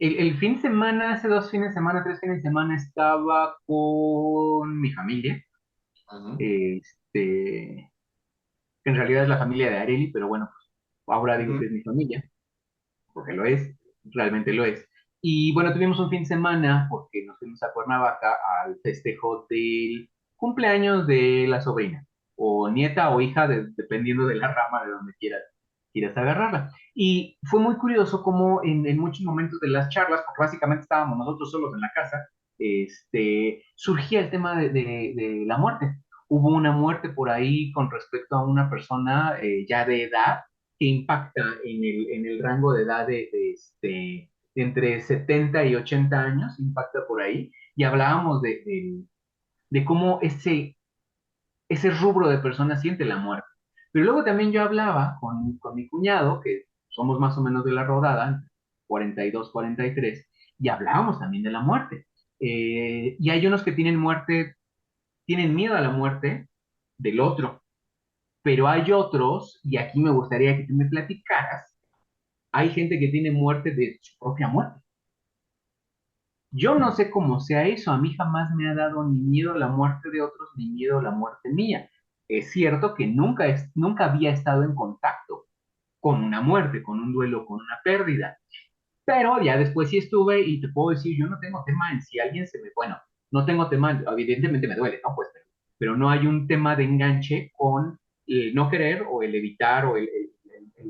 El fin de semana, hace 2 fines de semana, 3 fines de semana, estaba con mi familia. Ujú, Este, que en realidad es la familia de Areli, pero bueno, ahora digo ujú, que es mi familia, porque lo es, realmente lo es. Y bueno, tuvimos un fin de semana porque nos fuimos a Cuernavaca al festejo del cumpleaños de la sobrina, o nieta o hija, dependiendo de la rama de donde quieras agarrarla. Y fue muy curioso como en muchos momentos de las charlas, porque básicamente estábamos nosotros solos en la casa, surgía el tema de la muerte. Hubo una muerte por ahí con respecto a una persona ya de edad que impacta en el rango de edad de entre 70 y 80 años, impacta por ahí, y hablábamos de cómo ese rubro de personas siente la muerte. Pero luego también yo hablaba con mi cuñado, que somos más o menos de la rodada, 42, 43, y hablábamos también de la muerte. Y hay unos que tienen miedo a la muerte del otro, pero hay otros, y aquí me gustaría que tú me platicaras, hay gente que tiene muerte de su propia muerte. Yo no sé cómo sea eso, a mí jamás me ha dado ni miedo la muerte de otros, ni miedo la muerte mía. Es cierto que nunca había estado en contacto con una muerte, con un duelo, con una pérdida, pero ya después sí estuve y te puedo decir, yo no tengo tema en si alguien se me, bueno, no tengo tema, evidentemente me duele, ¿no? Pues, pero no hay un tema de enganche con el no querer o el evitar o el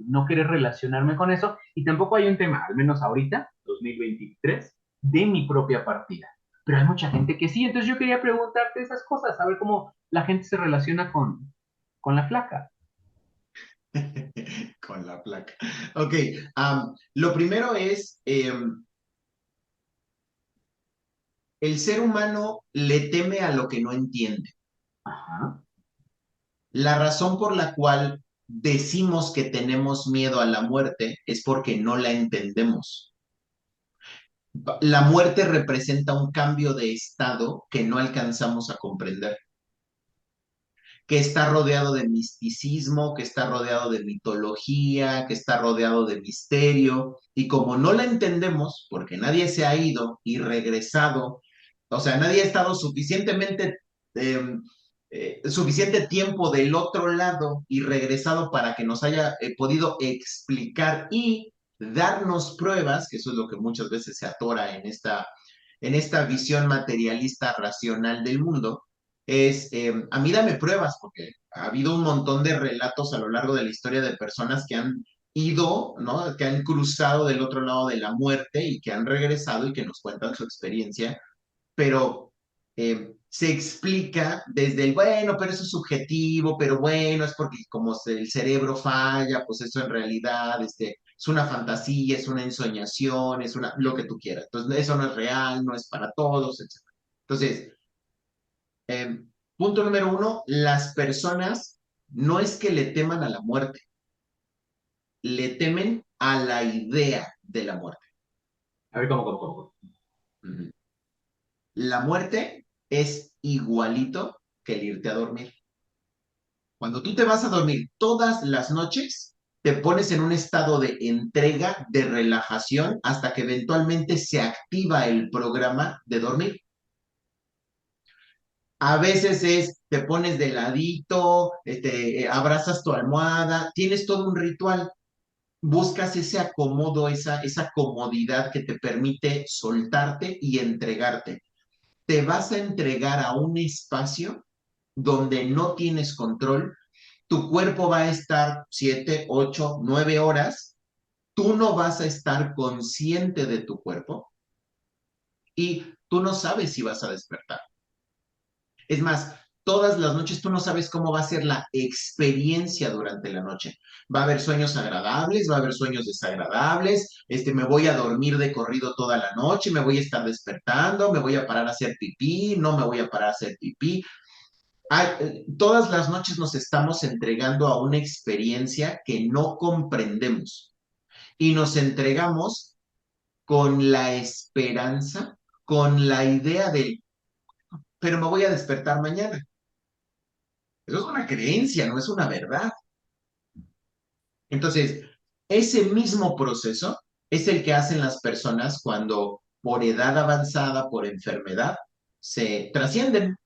no querer relacionarme con eso, y tampoco hay un tema, al menos ahorita, 2023, de mi propia partida. Pero hay mucha gente que sí, entonces yo quería preguntarte esas cosas, a ver cómo la gente se relaciona con la flaca. con la placa. Ok, lo primero es, el ser humano le teme a lo que no entiende. Ajá, La razón por la cual decimos que tenemos miedo a la muerte es porque no la entendemos. La muerte representa un cambio de estado que no alcanzamos a comprender, que está rodeado de misticismo, que está rodeado de mitología, que está rodeado de misterio, y como no la entendemos, porque nadie se ha ido y regresado, o sea, nadie ha estado eh, suficiente tiempo del otro lado y regresado para que nos haya podido explicar y darnos pruebas, que eso es lo que muchas veces se atora en esta visión materialista racional del mundo, es, a mí dame pruebas, porque ha habido un montón de relatos a lo largo de la historia de personas que han ido, ¿no? Que han cruzado del otro lado de la muerte y que han regresado y que nos cuentan su experiencia, pero se explica desde el, bueno, pero eso es subjetivo, pero bueno, es porque como el cerebro falla, pues eso en realidad es una fantasía, es una ensoñación, es lo que tú quieras. Entonces, eso no es real, no es para todos, etc. Entonces, eh, punto número uno, las personas no es que le teman a la muerte, le temen a la idea de la muerte. a ver cómo. Ujú. La muerte es igualito que el irte a dormir. Cuando tú te vas a dormir todas las noches, te pones en un estado de entrega, de relajación, hasta que eventualmente se activa el programa de dormir. A veces te pones de ladito, abrazas tu almohada, tienes todo un ritual, buscas ese acomodo, esa comodidad que te permite soltarte y entregarte. Te vas a entregar a un espacio donde no tienes control, tu cuerpo va a estar 7, 8, 9 horas, tú no vas a estar consciente de tu cuerpo y tú no sabes si vas a despertar. Es más, todas las noches tú no sabes cómo va a ser la experiencia durante la noche. Va a haber sueños agradables, va a haber sueños desagradables, me voy a dormir de corrido toda la noche, me voy a estar despertando, me voy a parar a hacer pipí, no me voy a parar a hacer pipí. Todas las noches nos estamos entregando a una experiencia que no comprendemos y nos entregamos con la esperanza, con la idea de, pero me voy a despertar mañana. Eso es una creencia, no es una verdad. Entonces, ese mismo proceso es el que hacen las personas cuando por edad avanzada, por enfermedad, se trascienden,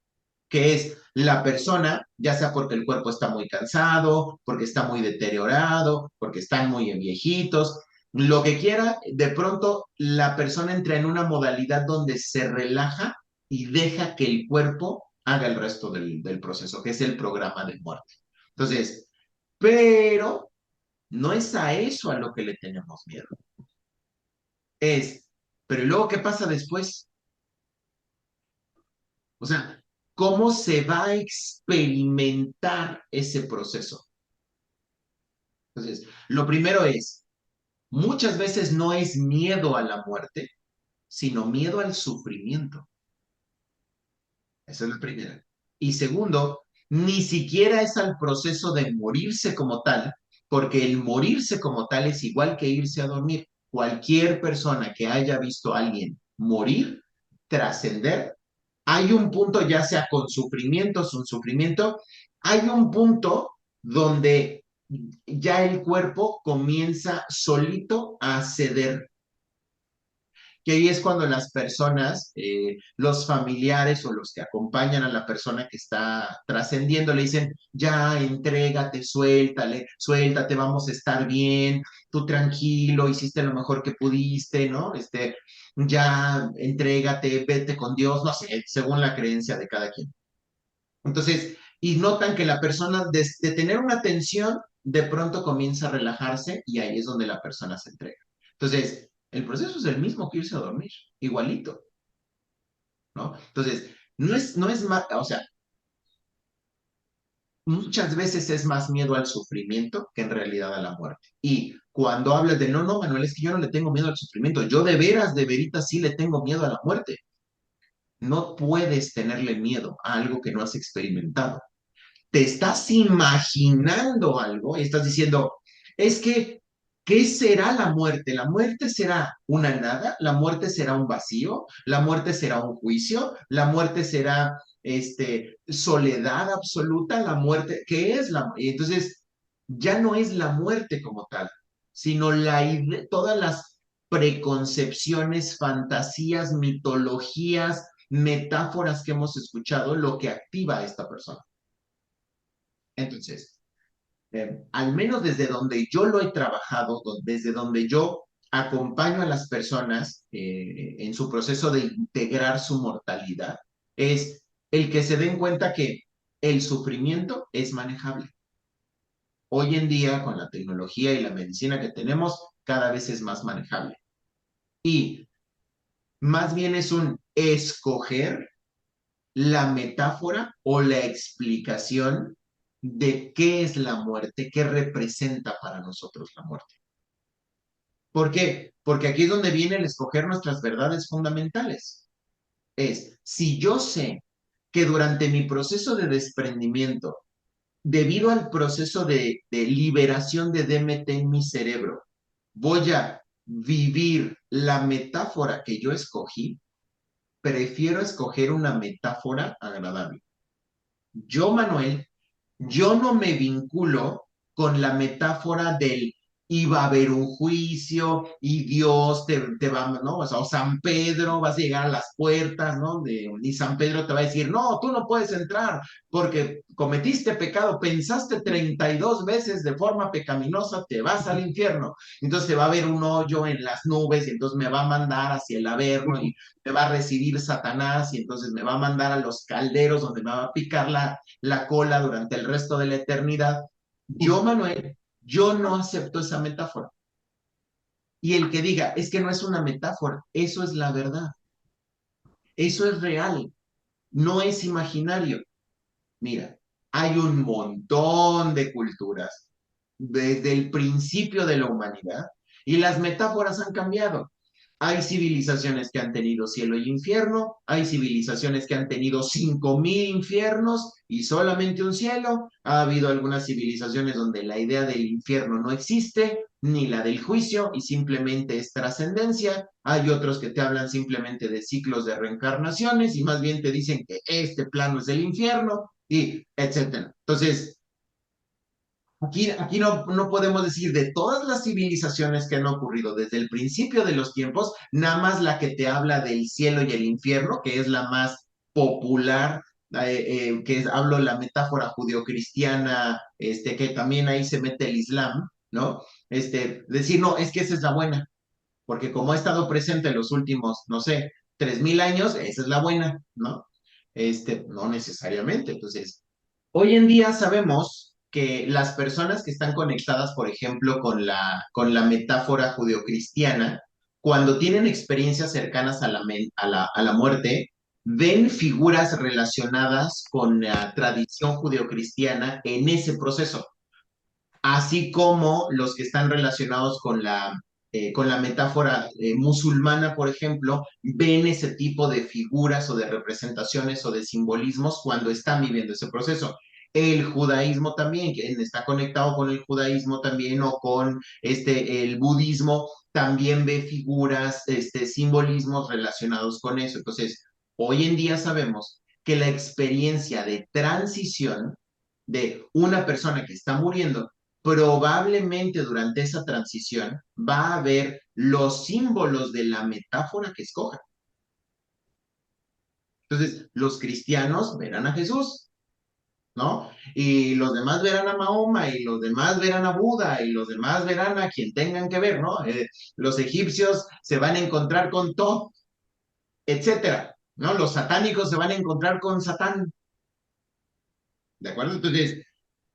que es la persona, ya sea porque el cuerpo está muy cansado, porque está muy deteriorado, porque están muy viejitos, lo que quiera, de pronto la persona entra en una modalidad donde se relaja y deja que el cuerpo haga el resto del proceso, que es el programa de muerte. Entonces, pero no es a eso a lo que le tenemos miedo, es, pero ¿y luego qué pasa después? O sea, ¿cómo se va a experimentar ese proceso? Entonces, lo primero es, muchas veces no es miedo a la muerte, sino miedo al sufrimiento. Esa es la primera. Y segundo, ni siquiera es al proceso de morirse como tal, porque el morirse como tal es igual que irse a dormir. Cualquier persona que haya visto a alguien morir, trascender, hay un punto, ya sea con sufrimiento, sin sufrimiento, hay un punto donde ya el cuerpo comienza solito a ceder, que ahí es cuando las personas, los familiares o los que acompañan a la persona que está trascendiendo le dicen, ya, entrégate, suéltale, suéltate, vamos a estar bien, tú tranquilo, hiciste lo mejor que pudiste, ¿no? Ya, entrégate, vete con Dios, no sé, según la creencia de cada quien. Entonces, y notan que la persona, de tener una tensión, de pronto comienza a relajarse y ahí es donde la persona se entrega. Entonces, el proceso es el mismo que irse a dormir, igualito, ¿no? Entonces, no es más, o sea, muchas veces es más miedo al sufrimiento que en realidad a la muerte. Y cuando hablas de, no, no, Manuel, es que yo no le tengo miedo al sufrimiento, yo de veras, de veritas, sí le tengo miedo a la muerte. No puedes tenerle miedo a algo que no has experimentado. Te estás imaginando algo y estás diciendo, es que, ¿qué será la muerte? ¿La muerte será una nada? ¿La muerte será un vacío? ¿La muerte será un juicio? ¿La muerte será soledad absoluta? ¿La muerte? ¿Qué es la muerte? Y entonces, ya no es la muerte como tal, sino todas las preconcepciones, fantasías, mitologías, metáforas que hemos escuchado, lo que activa a esta persona. Entonces, al menos desde donde yo lo he trabajado, desde donde yo acompaño a las personas en su proceso de integrar su mortalidad, es el que se den cuenta que el sufrimiento es manejable. Hoy en día, con la tecnología y la medicina que tenemos, cada vez es más manejable. Y más bien es un escoger la metáfora o la explicación de qué es la muerte, qué representa para nosotros la muerte. ¿Por qué? Porque aquí es donde viene el escoger nuestras verdades fundamentales. Es, si yo sé que durante mi proceso de desprendimiento, debido al proceso de liberación de DMT en mi cerebro, voy a vivir la metáfora que yo escogí, prefiero escoger una metáfora agradable. Yo, Manuel, yo no me vinculo con la metáfora del iba a haber un juicio y Dios te va, ¿no? O San Pedro, vas a llegar a las puertas, ¿no? Y San Pedro te va a decir, no, tú no puedes entrar porque cometiste pecado, pensaste 32 veces de forma pecaminosa, te vas al infierno. Entonces te va a haber un hoyo en las nubes y entonces me va a mandar hacia el Averno y me va a recibir Satanás y entonces me va a mandar a los calderos donde me va a picar la cola durante el resto de la eternidad. Yo, Manuel, yo no acepto esa metáfora. Y el que diga, es que no es una metáfora, eso es la verdad, eso es real, no es imaginario. Mira, hay un montón de culturas desde el principio de la humanidad y las metáforas han cambiado. Hay civilizaciones que han tenido cielo y infierno, hay civilizaciones que han tenido 5.000 infiernos y solamente un cielo. Ha habido algunas civilizaciones donde la idea del infierno no existe, ni la del juicio, y simplemente es trascendencia. Hay otros que te hablan simplemente de ciclos de reencarnaciones y más bien te dicen que este plano es el infierno y etcétera. Entonces, Aquí no podemos decir de todas las civilizaciones que han ocurrido desde el principio de los tiempos, nada más la que te habla del cielo y el infierno, que es la más popular, hablo la metáfora judeocristiana, que también ahí se mete el Islam, ¿no? Decir, no, es que esa es la buena, porque como ha estado presente en los últimos, no sé, 3000 años, esa es la buena, ¿no? No necesariamente. Entonces, hoy en día sabemos que las personas que están conectadas, por ejemplo, con la metáfora judeocristiana, cuando tienen experiencias cercanas a la muerte, ven figuras relacionadas con la tradición judeocristiana en ese proceso, así como los que están relacionados con la metáfora musulmana, por ejemplo, ven ese tipo de figuras o de representaciones o de simbolismos cuando están viviendo ese proceso. El judaísmo también, quien está conectado con el judaísmo también o con el budismo, también ve figuras, simbolismos relacionados con eso. Entonces, hoy en día sabemos que la experiencia de transición de una persona que está muriendo, probablemente durante esa transición va a haber los símbolos de la metáfora que escoja. Entonces, los cristianos verán a Jesús, ¿no? Y los demás verán a Mahoma, y los demás verán a Buda, y los demás verán a quien tengan que ver, ¿no? Los egipcios se van a encontrar con Thoth, etcétera, ¿no? Los satánicos se van a encontrar con Satán, ¿de acuerdo? Entonces,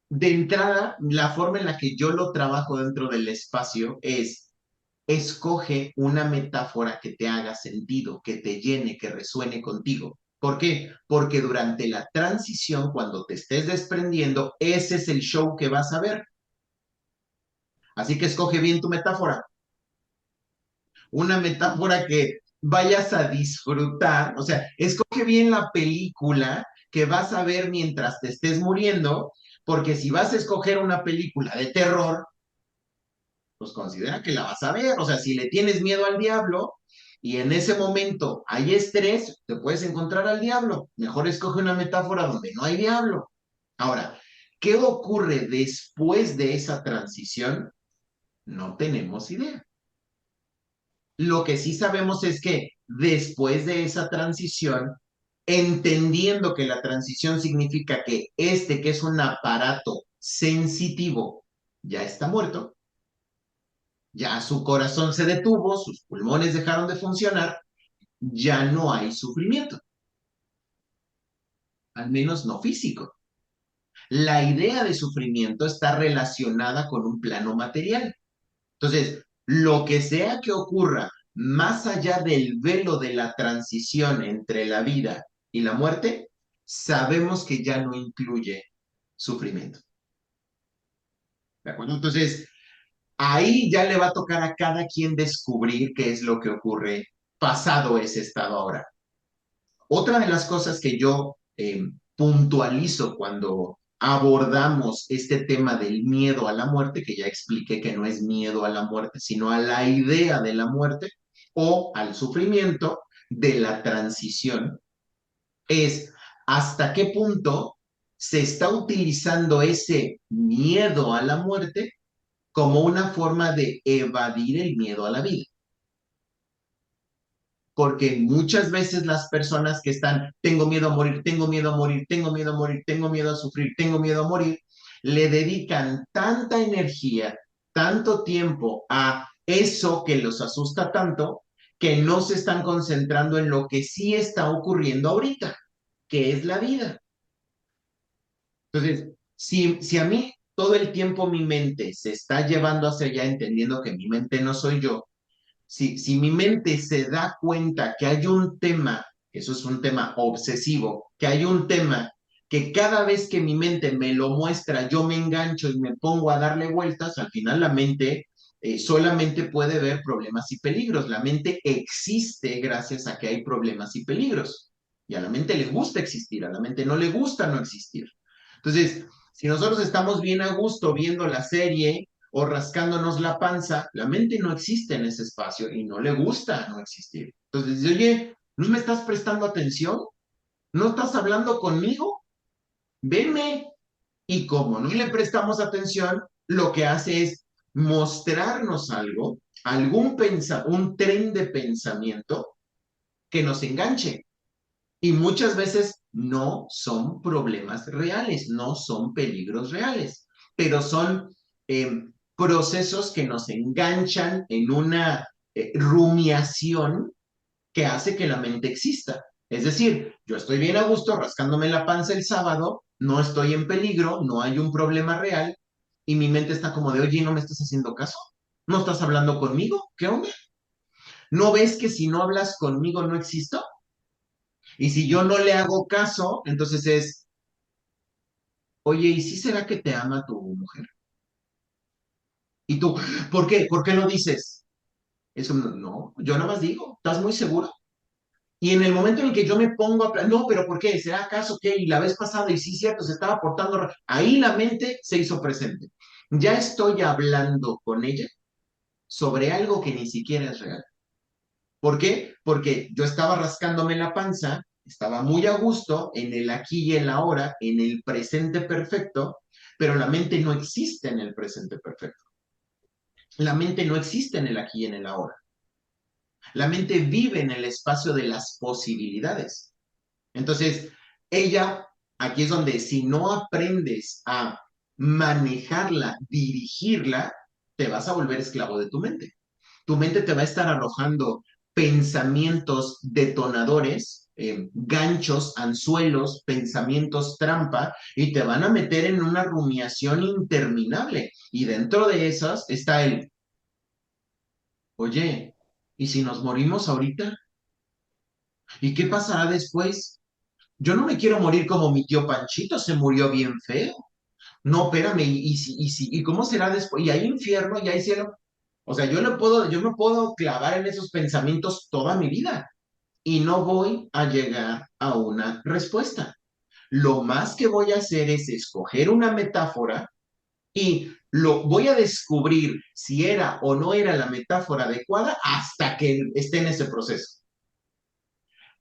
de entrada, la forma en la que yo lo trabajo dentro del espacio es: escoge una metáfora que te haga sentido, que te llene, que resuene contigo. ¿Por qué? Porque durante la transición, cuando te estés desprendiendo, ese es el show que vas a ver. Así que escoge bien tu metáfora. Una metáfora que vayas a disfrutar, o sea, escoge bien la película que vas a ver mientras te estés muriendo, porque si vas a escoger una película de terror, pues considera que la vas a ver. O sea, si le tienes miedo al diablo y en ese momento hay estrés, te puedes encontrar al diablo. Mejor escoge una metáfora donde no hay diablo. Ahora, ¿qué ocurre después de esa transición? No tenemos idea. Lo que sí sabemos es que después de esa transición, entendiendo que la transición significa que que es un aparato sensitivo, ya está muerto, ya su corazón se detuvo, sus pulmones dejaron de funcionar, ya no hay sufrimiento, al menos no físico. La idea de sufrimiento está relacionada con un plano material. Entonces, lo que sea que ocurra más allá del velo de la transición entre la vida y la muerte, sabemos que ya no incluye sufrimiento. ¿De acuerdo? Entonces, ahí ya le va a tocar a cada quien descubrir qué es lo que ocurre pasado ese estado ahora. Otra de las cosas que yo puntualizo cuando abordamos este tema del miedo a la muerte, que ya expliqué que no es miedo a la muerte, sino a la idea de la muerte o al sufrimiento de la transición, es hasta qué punto se está utilizando ese miedo a la muerte como una forma de evadir el miedo a la vida. Porque muchas veces las personas que están, tengo miedo a morir, tengo miedo a morir, tengo miedo a morir, tengo miedo a sufrir, tengo miedo a morir, le dedican tanta energía, tanto tiempo a eso que los asusta tanto, que no se están concentrando en lo que sí está ocurriendo ahorita, que es la vida. Entonces, si a mí todo el tiempo mi mente se está llevando hacia allá, entendiendo que mi mente no soy yo, si mi mente se da cuenta que hay un tema, eso es un tema obsesivo, que hay un tema que cada vez que mi mente me lo muestra, yo me engancho y me pongo a darle vueltas, al final la mente solamente puede ver problemas y peligros. La mente existe gracias a que hay problemas y peligros. Y a la mente le gusta existir, a la mente no le gusta no existir. Entonces, si nosotros estamos bien a gusto viendo la serie o rascándonos la panza, la mente no existe en ese espacio y no le gusta no existir. Entonces dice, oye, ¿no me estás prestando atención? ¿No estás hablando conmigo? Veme. Y como no le prestamos atención, lo que hace es mostrarnos algo, un tren de pensamiento que nos enganche. Y muchas veces no son problemas reales, no son peligros reales, pero son procesos que nos enganchan en una rumiación que hace que la mente exista. Es decir, yo estoy bien a gusto rascándome la panza el sábado, no estoy en peligro, no hay un problema real, y mi mente está como de, oye, ¿no me estás haciendo caso? ¿No estás hablando conmigo? ¿Qué onda? ¿No ves que si no hablas conmigo no existo? Y si yo no le hago caso, entonces es, oye, ¿y si será que te ama tu mujer? Y tú, ¿por qué? ¿Por qué lo dices? Eso no, yo nada más digo, ¿estás muy seguro? Y en el momento en el que yo me pongo no, pero ¿por qué? ¿Será acaso que? Y la vez pasada, y sí, cierto, se estaba portando, ahí la mente se hizo presente. Ya estoy hablando con ella sobre algo que ni siquiera es real. ¿Por qué? Porque yo estaba rascándome la panza, estaba muy a gusto en el aquí y el ahora, en el presente perfecto, pero la mente no existe en el presente perfecto. La mente no existe en el aquí y en el ahora. La mente vive en el espacio de las posibilidades. Entonces, ella, aquí es donde si no aprendes a manejarla, dirigirla, te vas a volver esclavo de tu mente. Tu mente te va a estar arrojando pensamientos detonadores, ganchos, anzuelos, pensamientos trampa, y te van a meter en una rumiación interminable. Y dentro de esas está el, oye, ¿y si nos morimos ahorita? ¿Y qué pasará después? Yo no me quiero morir como mi tío Panchito, se murió bien feo. No, espérame, ¿y cómo será después? ¿Y hay infierno y hay cielo? O sea, yo me puedo clavar en esos pensamientos toda mi vida y no voy a llegar a una respuesta. Lo más que voy a hacer es escoger una metáfora y lo voy a descubrir si era o no era la metáfora adecuada hasta que esté en ese proceso.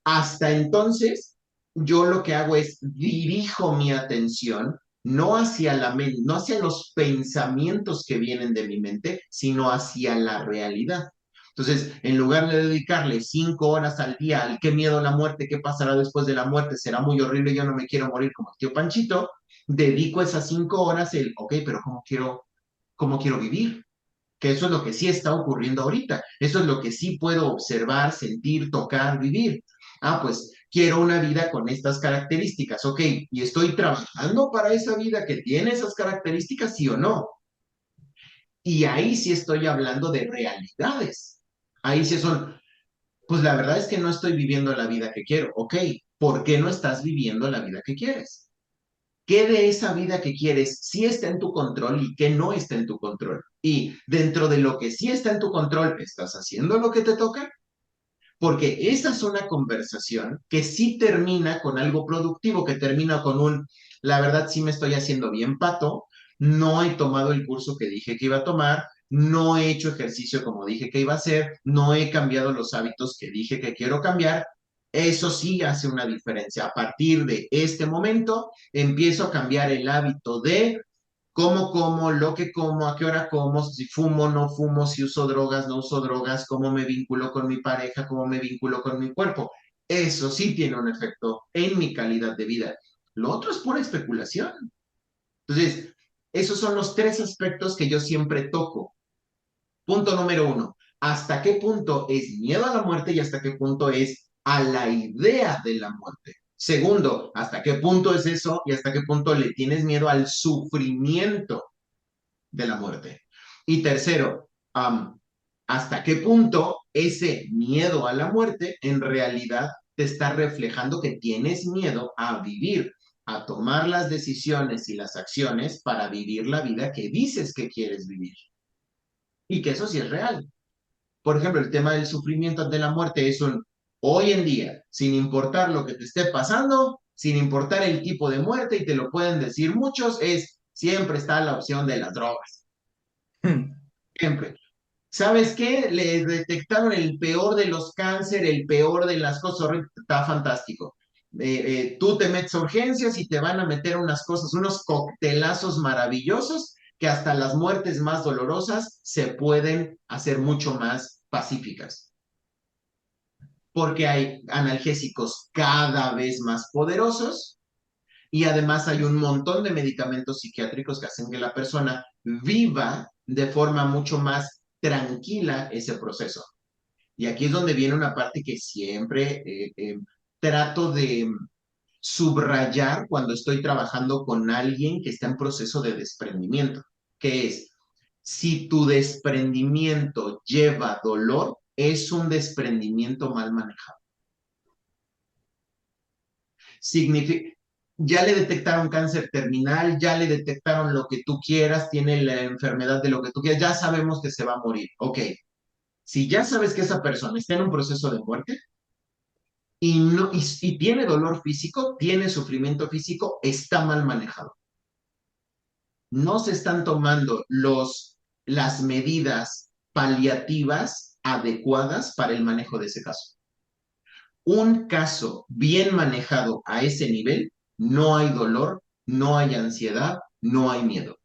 Hasta entonces, yo lo que hago es dirijo mi atención no hacia la mente, no hacia los pensamientos que vienen de mi mente, sino hacia la realidad. Entonces, en lugar de dedicarle 5 horas al día al qué miedo a la muerte, qué pasará después de la muerte, será muy horrible, yo no me quiero morir como el tío Panchito, dedico esas 5 horas el, ok, pero cómo quiero vivir? Que eso es lo que sí está ocurriendo ahorita. Eso es lo que sí puedo observar, sentir, tocar, vivir. Ah, pues quiero una vida con estas características, ok, y estoy trabajando para esa vida que tiene esas características, sí o no. Y ahí sí estoy hablando de realidades. Ahí sí son, pues la verdad es que no estoy viviendo la vida que quiero, ok, ¿por qué no estás viviendo la vida que quieres? ¿Qué de esa vida que quieres sí está en tu control y qué no está en tu control? Y dentro de lo que sí está en tu control, ¿estás haciendo lo que te toca? Porque esa es una conversación que sí termina con algo productivo, que termina con la verdad sí me estoy haciendo bien pato, no he tomado el curso que dije que iba a tomar, no he hecho ejercicio como dije que iba a hacer, no he cambiado los hábitos que dije que quiero cambiar. Eso sí hace una diferencia. A partir de este momento, empiezo a cambiar el hábito de cómo como, lo que como, a qué hora como, si fumo, no fumo, si uso drogas, no uso drogas, cómo me vinculo con mi pareja, cómo me vinculo con mi cuerpo. Eso sí tiene un efecto en mi calidad de vida. Lo otro es pura especulación. Entonces, esos son los tres aspectos que yo siempre toco. Punto número uno, ¿hasta qué punto es miedo a la muerte y hasta qué punto es a la idea de la muerte? Segundo, ¿hasta qué punto es eso y hasta qué punto le tienes miedo al sufrimiento de la muerte? Y tercero, ¿hasta qué punto ese miedo a la muerte en realidad te está reflejando que tienes miedo a vivir, a tomar las decisiones y las acciones para vivir la vida que dices que quieres vivir? Y que eso sí es real. Por ejemplo, el tema del sufrimiento ante la muerte es hoy en día, sin importar lo que te esté pasando, sin importar el tipo de muerte, y te lo pueden decir muchos, siempre está la opción de las drogas. Siempre. ¿Sabes qué? Le detectaron el peor de los cánceres, el peor de las cosas horribles. Está fantástico. tú te metes a urgencias y te van a meter unas cosas, unos coctelazos maravillosos que hasta las muertes más dolorosas se pueden hacer mucho más pacíficas, porque hay analgésicos cada vez más poderosos y además hay un montón de medicamentos psiquiátricos que hacen que la persona viva de forma mucho más tranquila ese proceso. Y aquí es donde viene una parte que siempre trato de subrayar cuando estoy trabajando con alguien que está en proceso de desprendimiento, que es, si tu desprendimiento lleva dolor, es un desprendimiento mal manejado. Significa, ya le detectaron cáncer terminal, ya le detectaron lo que tú quieras, tiene la enfermedad de lo que tú quieras, ya sabemos que se va a morir. Ok, si ya sabes que esa persona está en un proceso de muerte y tiene dolor físico, tiene sufrimiento físico, está mal manejado. No se están tomando las medidas paliativas adecuadas para el manejo de ese caso. Un caso bien manejado a ese nivel, no hay dolor, no hay ansiedad, no hay miedo.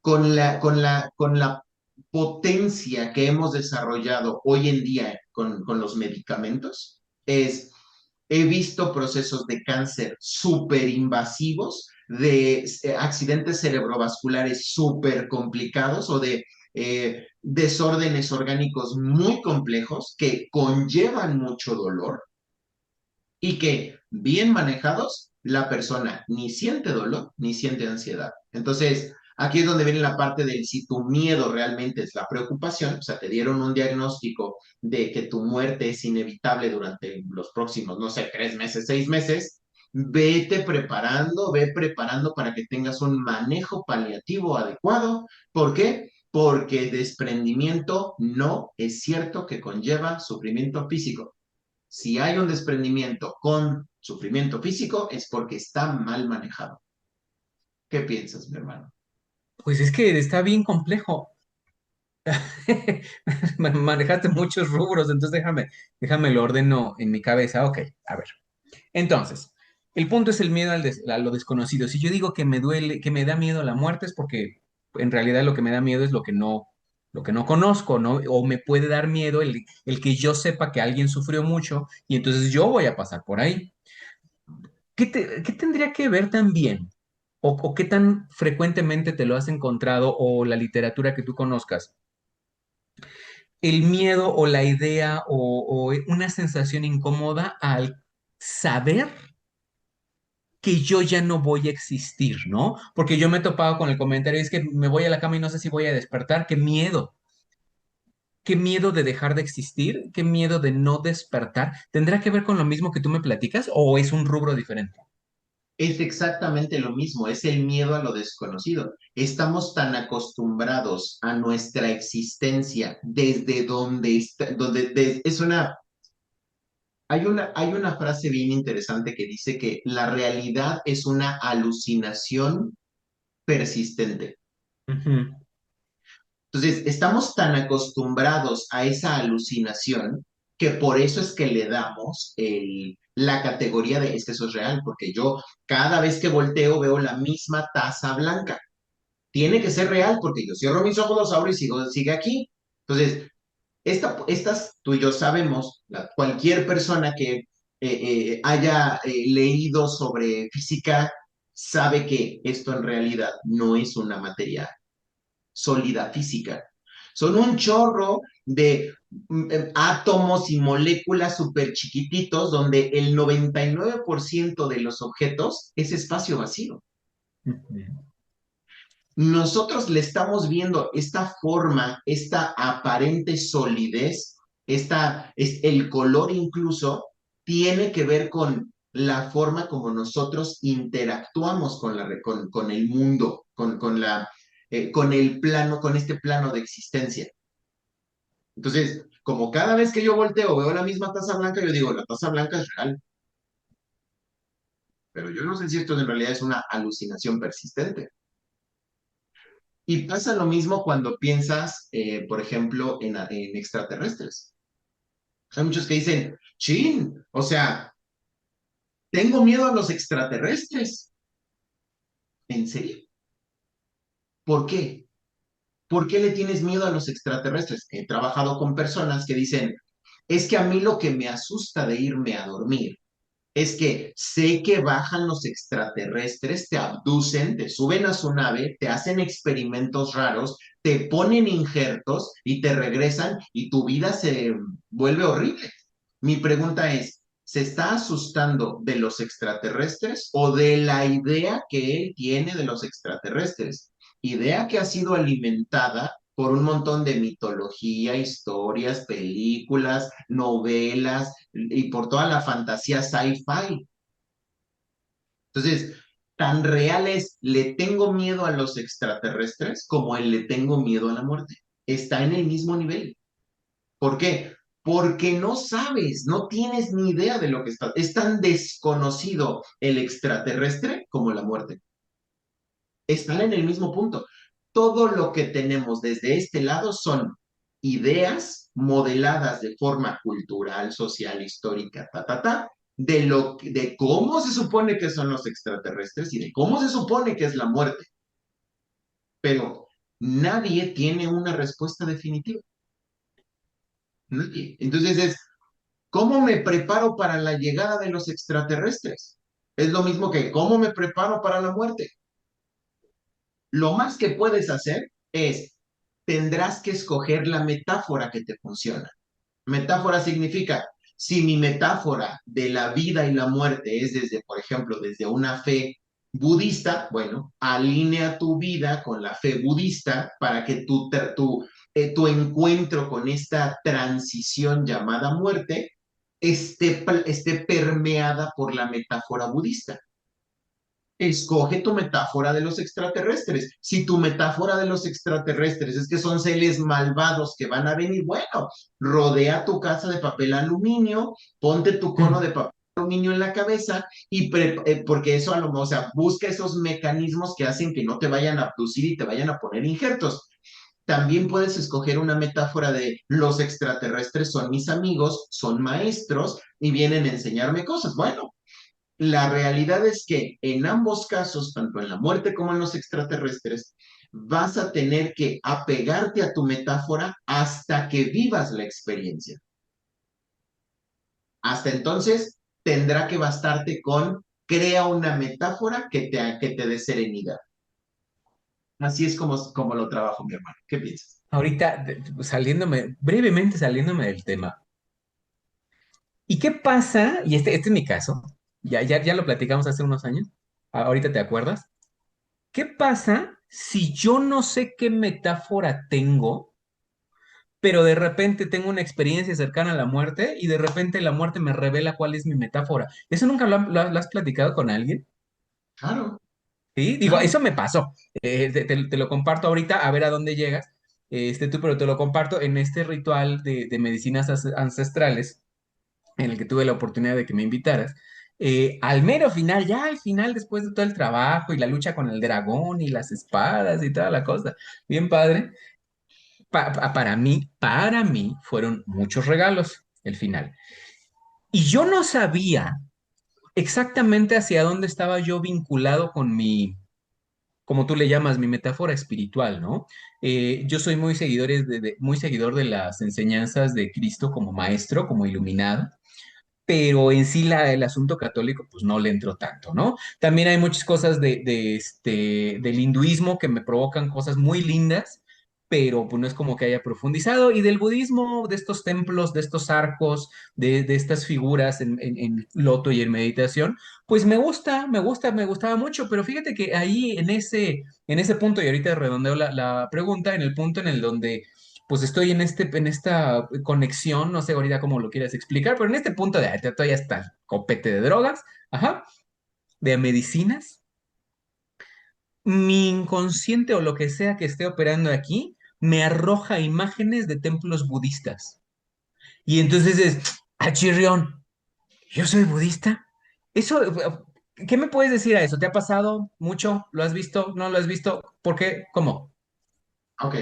Con la potencia que hemos desarrollado hoy en día con los medicamentos, he visto procesos de cáncer súper invasivos, de accidentes cerebrovasculares súper complicados o de desórdenes orgánicos muy complejos que conllevan mucho dolor y que bien manejados, la persona ni siente dolor ni siente ansiedad. Entonces, aquí es donde viene la parte del si tu miedo realmente es la preocupación, o sea, te dieron un diagnóstico de que tu muerte es inevitable durante los próximos, no sé, 3 meses, 6 meses, ve preparando para que tengas un manejo paliativo adecuado. ¿Por qué? Porque desprendimiento no es cierto que conlleva sufrimiento físico. Si hay un desprendimiento con sufrimiento físico, es porque está mal manejado. ¿Qué piensas, mi hermano? Pues es que está bien complejo. Manejaste muchos rubros, entonces déjame lo ordeno en mi cabeza. Ok, a ver. Entonces, el punto es el miedo a lo desconocido. Si yo digo que me duele, que me da miedo la muerte, es porque en realidad lo que me da miedo es lo que no conozco, ¿no? O me puede dar miedo el que yo sepa que alguien sufrió mucho y entonces yo voy a pasar por ahí. ¿Qué tendría que ver también? O qué tan frecuentemente te lo has encontrado o la literatura que tú conozcas? El miedo o la idea o una sensación incómoda al saber que yo ya no voy a existir, ¿no? Porque yo me he topado con el comentario, es que me voy a la cama y no sé si voy a despertar, qué miedo de dejar de existir, qué miedo de no despertar. ¿Tendrá que ver con lo mismo que tú me platicas o es un rubro diferente? Es exactamente lo mismo, es el miedo a lo desconocido. Estamos tan acostumbrados a nuestra existencia desde donde está, es hay una frase bien interesante que dice que la realidad es una alucinación persistente. Ujú. Entonces, estamos tan acostumbrados a esa alucinación que por eso es que le damos la categoría de es que eso es real, porque yo cada vez que volteo veo la misma taza blanca. Tiene que ser real porque yo cierro mis ojos, los abro y sigue aquí. Entonces, tú y yo sabemos, cualquier persona que haya leído sobre física sabe que esto en realidad no es una materia sólida física. Son un chorro de átomos y moléculas súper chiquititos donde el 99% de los objetos es espacio vacío. Ujú. Nosotros le estamos viendo esta forma, esta aparente solidez, el color incluso, tiene que ver con la forma como nosotros interactuamos con el mundo, con el plano, con este plano de existencia. Entonces, como cada vez que yo volteo veo la misma taza blanca, yo digo, la taza blanca es real, pero yo no sé si esto en realidad es una alucinación persistente. Y pasa lo mismo cuando piensas, por ejemplo, en extraterrestres. Hay muchos que dicen, chin, o sea, Tengo miedo a los extraterrestres. ¿En serio? ¿Por qué? ¿Por qué le tienes miedo a los extraterrestres? He trabajado con personas que dicen, es que a mí lo que me asusta de irme a dormir es que sé que bajan los extraterrestres, te abducen, te suben a su nave, te hacen experimentos raros, te ponen injertos y te regresan y tu vida se vuelve horrible. Mi pregunta es, ¿se está asustando de los extraterrestres o de la idea que él tiene de los extraterrestres? Idea que ha sido alimentada por un montón de mitología, historias, películas, novelas y por toda la fantasía sci-fi. Entonces, tan real es, le tengo miedo a los extraterrestres como el le tengo miedo a la muerte. Está en el mismo nivel. ¿Por qué? Porque no sabes, no tienes ni idea de lo que está. Es tan desconocido el extraterrestre como la muerte. Están en el mismo punto. Todo lo que tenemos desde este lado son ideas modeladas de forma cultural, social, histórica, de cómo se supone que son los extraterrestres y de cómo se supone que es la muerte. Pero nadie tiene una respuesta definitiva. Nadie. Entonces es, ¿cómo me preparo para la llegada de los extraterrestres? Es lo mismo que ¿cómo me preparo para la muerte? Lo más que puedes hacer es, tendrás que escoger la metáfora que te funciona. Metáfora significa, si mi metáfora de la vida y la muerte es desde, por ejemplo, desde una fe budista, bueno, alinea tu vida con la fe budista para que tu encuentro con esta transición llamada muerte esté permeada por la metáfora budista. Escoge tu metáfora de los extraterrestres. Si tu metáfora de los extraterrestres es que son seres malvados que van a venir, bueno, rodea tu casa de papel aluminio, ponte tu cono de papel aluminio en la cabeza porque eso, o sea, busca esos mecanismos que hacen que no te vayan a abducir y te vayan a poner injertos. También puedes escoger una metáfora de los extraterrestres son mis amigos, son maestros y vienen a enseñarme cosas. Bueno, la realidad es que en ambos casos, tanto en la muerte como en los extraterrestres, vas a tener que apegarte a tu metáfora hasta que vivas la experiencia. Hasta entonces, tendrá que bastarte con crea una metáfora que te dé serenidad. Así es como lo trabajo, mi hermano. ¿Qué piensas? Ahorita, brevemente saliéndome del tema. ¿Y qué pasa? Y este es mi caso. Ya lo platicamos hace unos años. Ahorita te acuerdas. ¿Qué pasa si yo no sé qué metáfora tengo, pero de repente tengo una experiencia cercana a la muerte y de repente la muerte me revela cuál es mi metáfora? ¿Eso nunca lo has platicado con alguien? Claro, Sí, digo, claro. eso me pasó. Te lo comparto ahorita a ver a dónde llegas. Pero te lo comparto en este ritual de medicinas ancestrales en el que tuve la oportunidad de que me invitaras. Al mero final, ya al final, después de todo el trabajo y la lucha con el dragón y las espadas y toda la cosa, bien padre. Para mí fueron muchos regalos el final. Y yo no sabía exactamente hacia dónde estaba yo vinculado con mi, como tú le llamas, mi metáfora espiritual, ¿no? Yo soy muy seguidor de las enseñanzas de Cristo como maestro, como iluminado, pero en sí el asunto católico, pues no le entro tanto, ¿no? También hay muchas cosas del hinduismo que me provocan cosas muy lindas, pero pues no es como que haya profundizado, y del budismo, de estos templos, de estos arcos, de estas figuras en loto y en meditación, pues me gustaba mucho, pero fíjate que ahí en ese punto, y ahorita redondeo la pregunta, en el punto en el donde pues estoy en esta conexión, no sé ahorita cómo lo quieras explicar, pero en este punto de estoy hasta el copete de drogas, ajá, de medicinas, mi inconsciente o lo que sea que esté operando aquí me arroja imágenes de templos budistas. Y entonces Chirrión, ¿yo soy budista? Eso, ¿qué me puedes decir a eso? ¿Te ha pasado mucho? ¿Lo has visto? ¿No lo has visto? ¿Por qué? ¿Cómo? Ok.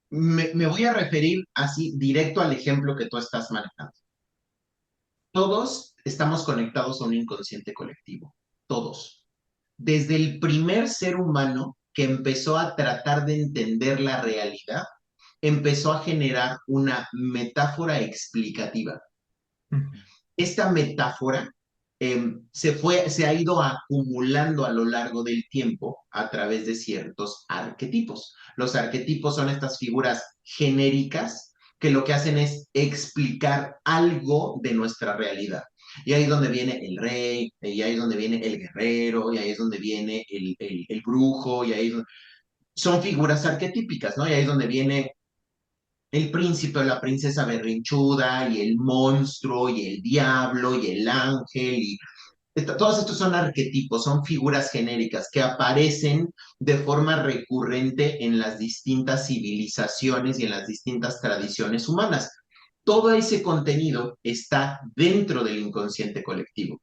Me voy a referir así directo al ejemplo que tú estás manejando. Todos estamos conectados a un inconsciente colectivo, todos. Desde el primer ser humano que empezó a tratar de entender la realidad, empezó a generar una metáfora explicativa. Esta metáfora se ha ido acumulando a lo largo del tiempo a través de ciertos arquetipos. Los arquetipos son estas figuras genéricas que lo que hacen es explicar algo de nuestra realidad. Y ahí es donde viene el rey, y ahí es donde viene el guerrero, y ahí es donde viene el brujo, y ahí son figuras arquetípicas, ¿no? Y ahí es donde viene el príncipe o la princesa berrinchuda y el monstruo y el diablo y el ángel y todos estos son arquetipos, son figuras genéricas que aparecen de forma recurrente en las distintas civilizaciones y en las distintas tradiciones humanas. Todo ese contenido está dentro del inconsciente colectivo.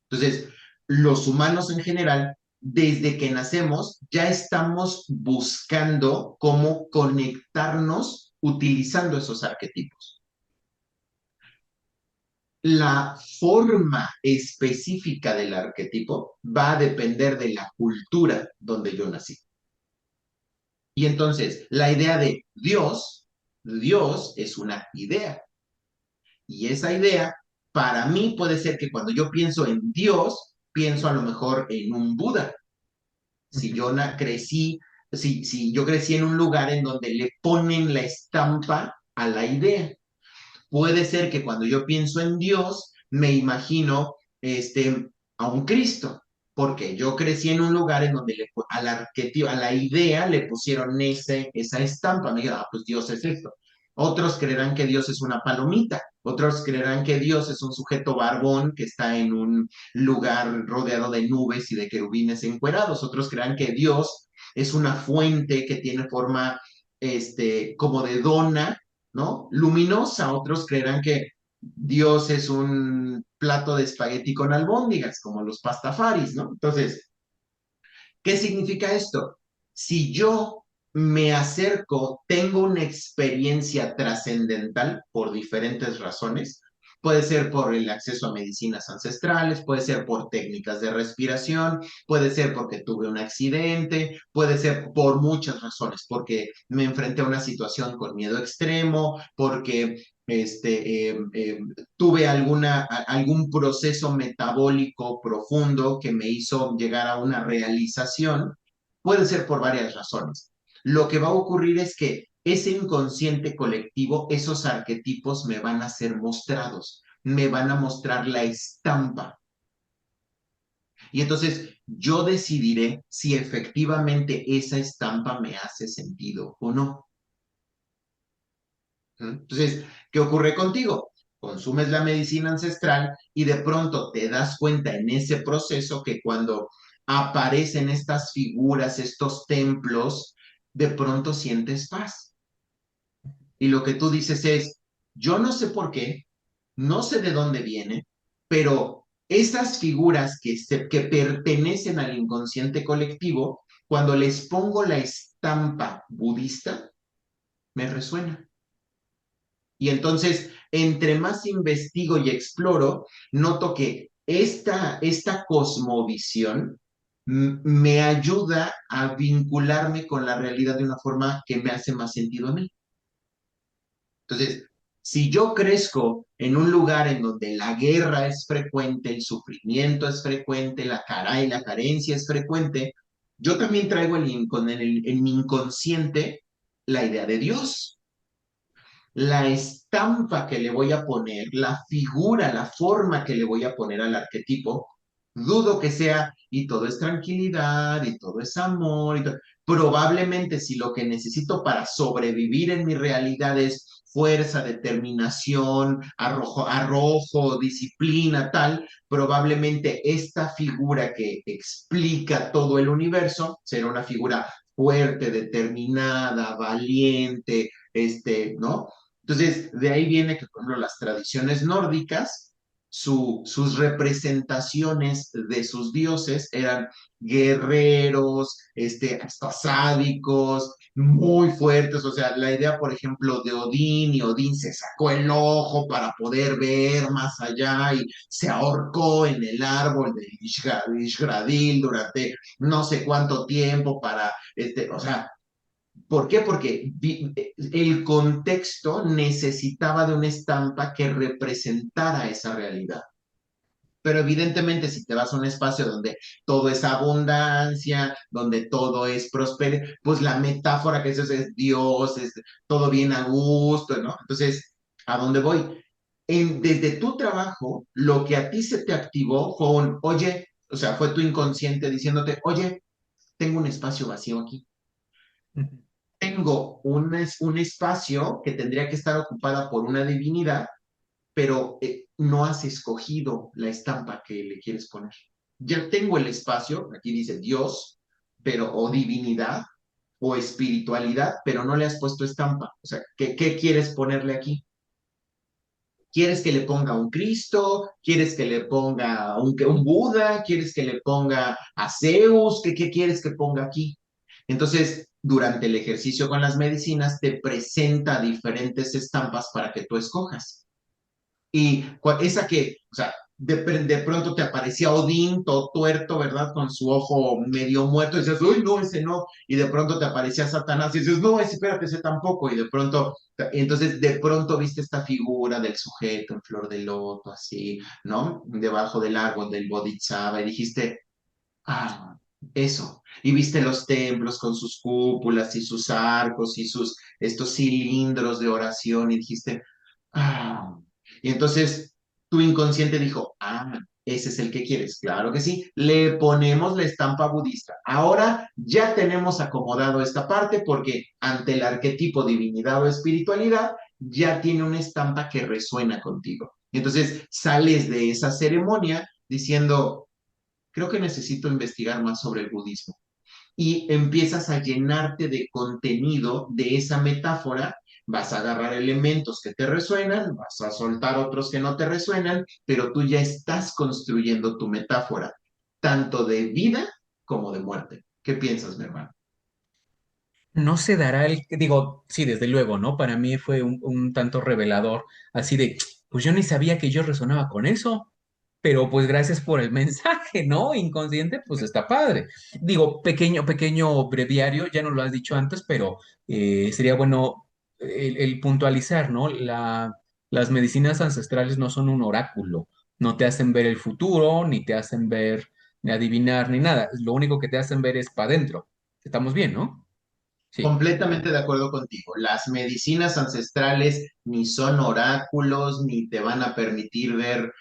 Entonces, los humanos en general, desde que nacemos, ya estamos buscando cómo conectarnos utilizando esos arquetipos. La forma específica del arquetipo va a depender de la cultura donde yo nací. Y entonces, la idea de Dios es una idea. Y esa idea, para mí, puede ser que cuando yo pienso en Dios, pienso a lo mejor en un Buda. Si yo crecí, si yo crecí en un lugar en donde le ponen la estampa a la idea. Puede ser que cuando yo pienso en Dios, me imagino a un Cristo, porque yo crecí en un lugar en donde al arquetipo, a la idea le pusieron esa estampa. Me dijeron, pues Dios es esto. Otros creerán que Dios es una palomita, otros creerán que Dios es un sujeto barbón que está en un lugar rodeado de nubes y de querubines encuerados, otros creerán que Dios es una fuente que tiene forma como de dona, ¿no? Luminosa. Otros creerán que Dios es un plato de espagueti con albóndigas, como los pastafaris, ¿no? Entonces, ¿qué significa esto? Si yo me acerco, tengo una experiencia trascendental por diferentes razones, puede ser por el acceso a medicinas ancestrales, puede ser por técnicas de respiración, puede ser porque tuve un accidente, puede ser por muchas razones, porque me enfrenté a una situación con miedo extremo, porque tuve algún proceso metabólico profundo que me hizo llegar a una realización, puede ser por varias razones. Lo que va a ocurrir es que ese inconsciente colectivo, esos arquetipos me van a ser mostrados, me van a mostrar la estampa. Y entonces yo decidiré si efectivamente esa estampa me hace sentido o no. Entonces, ¿qué ocurre contigo? Consumes la medicina ancestral y de pronto te das cuenta en ese proceso que cuando aparecen estas figuras, estos templos, de pronto sientes paz. Y lo que tú dices es, yo no sé por qué, no sé de dónde viene, pero estas figuras que pertenecen al inconsciente colectivo, cuando les pongo la estampa budista, me resuena. Y entonces, entre más investigo y exploro, noto que esta cosmovisión me ayuda a vincularme con la realidad de una forma que me hace más sentido a mí. Entonces, si yo crezco en un lugar en donde la guerra es frecuente, el sufrimiento es frecuente, la cara y la carencia es frecuente, yo también traigo en mi inconsciente la idea de Dios. La estampa que le voy a poner, la figura, la forma que le voy a poner al arquetipo, dudo que sea, y todo es tranquilidad, y todo es amor, probablemente si lo que necesito para sobrevivir en mi realidad es fuerza, determinación, arrojo, disciplina, tal, probablemente esta figura que explica todo el universo será una figura fuerte, determinada, valiente, ¿no? Entonces, de ahí viene que, por ejemplo, las tradiciones nórdicas sus representaciones de sus dioses eran guerreros, hasta sádicos, muy fuertes. O sea, la idea, por ejemplo, de Odín, y Odín se sacó el ojo para poder ver más allá y se ahorcó en el árbol de Ishgradil durante no sé cuánto tiempo para, o sea, ¿por qué? Porque el contexto necesitaba de una estampa que representara esa realidad. Pero evidentemente si te vas a un espacio donde todo es abundancia, donde todo es próspero, pues la metáfora que es Dios, es todo bien a gusto, ¿no? Entonces, ¿a dónde voy? Desde tu trabajo, lo que a ti se te activó fue un, oye, o sea, fue tu inconsciente diciéndote, oye, tengo un espacio vacío aquí. Tengo un espacio que tendría que estar ocupada por una divinidad, pero no has escogido la estampa que le quieres poner. Ya tengo el espacio, aquí dice Dios, pero o divinidad o espiritualidad, pero no le has puesto estampa. O sea, ¿qué quieres ponerle aquí? ¿Quieres que le ponga un Cristo? ¿Quieres que le ponga un Buda? ¿Quieres que le ponga a Zeus? ¿Qué quieres que ponga aquí? Entonces, durante el ejercicio con las medicinas, te presenta diferentes estampas para que tú escojas. Y esa que, o sea, de pronto te aparecía Odín todo tuerto, ¿verdad? Con su ojo medio muerto, y dices, uy, no, ese no. Y de pronto te aparecía Satanás y dices, no, ese, espérate, ese tampoco. Y de pronto, entonces de pronto viste esta figura del sujeto en flor de loto, así, ¿no? Debajo del árbol del Bodhisattva, y dijiste, ah, eso. Y viste los templos con sus cúpulas y sus arcos y estos cilindros de oración, y dijiste, ah. Y entonces tu inconsciente dijo, ah, ese es el que quieres. Claro que sí. Le ponemos la estampa budista. Ahora ya tenemos acomodado esta parte porque ante el arquetipo divinidad o espiritualidad ya tiene una estampa que resuena contigo. Entonces sales de esa ceremonia diciendo, creo que necesito investigar más sobre el budismo. Y empiezas a llenarte de contenido de esa metáfora, vas a agarrar elementos que te resuenan, vas a soltar otros que no te resuenan, pero tú ya estás construyendo tu metáfora, tanto de vida como de muerte. ¿Qué piensas, mi hermano? No se dará digo, sí, desde luego, ¿no? Para mí fue un tanto revelador, así de, pues yo ni sabía que yo resonaba con eso, pero pues gracias por el mensaje, ¿no? Inconsciente, pues está padre. Digo, pequeño breviario, ya no lo has dicho antes, pero sería bueno el puntualizar, ¿no? Las medicinas ancestrales no son un oráculo, no te hacen ver el futuro, ni te hacen ver, ni adivinar, ni nada. Lo único que te hacen ver es para adentro. Estamos bien, ¿no? Sí. Completamente de acuerdo contigo. Las medicinas ancestrales ni son oráculos, ni te van a permitir ver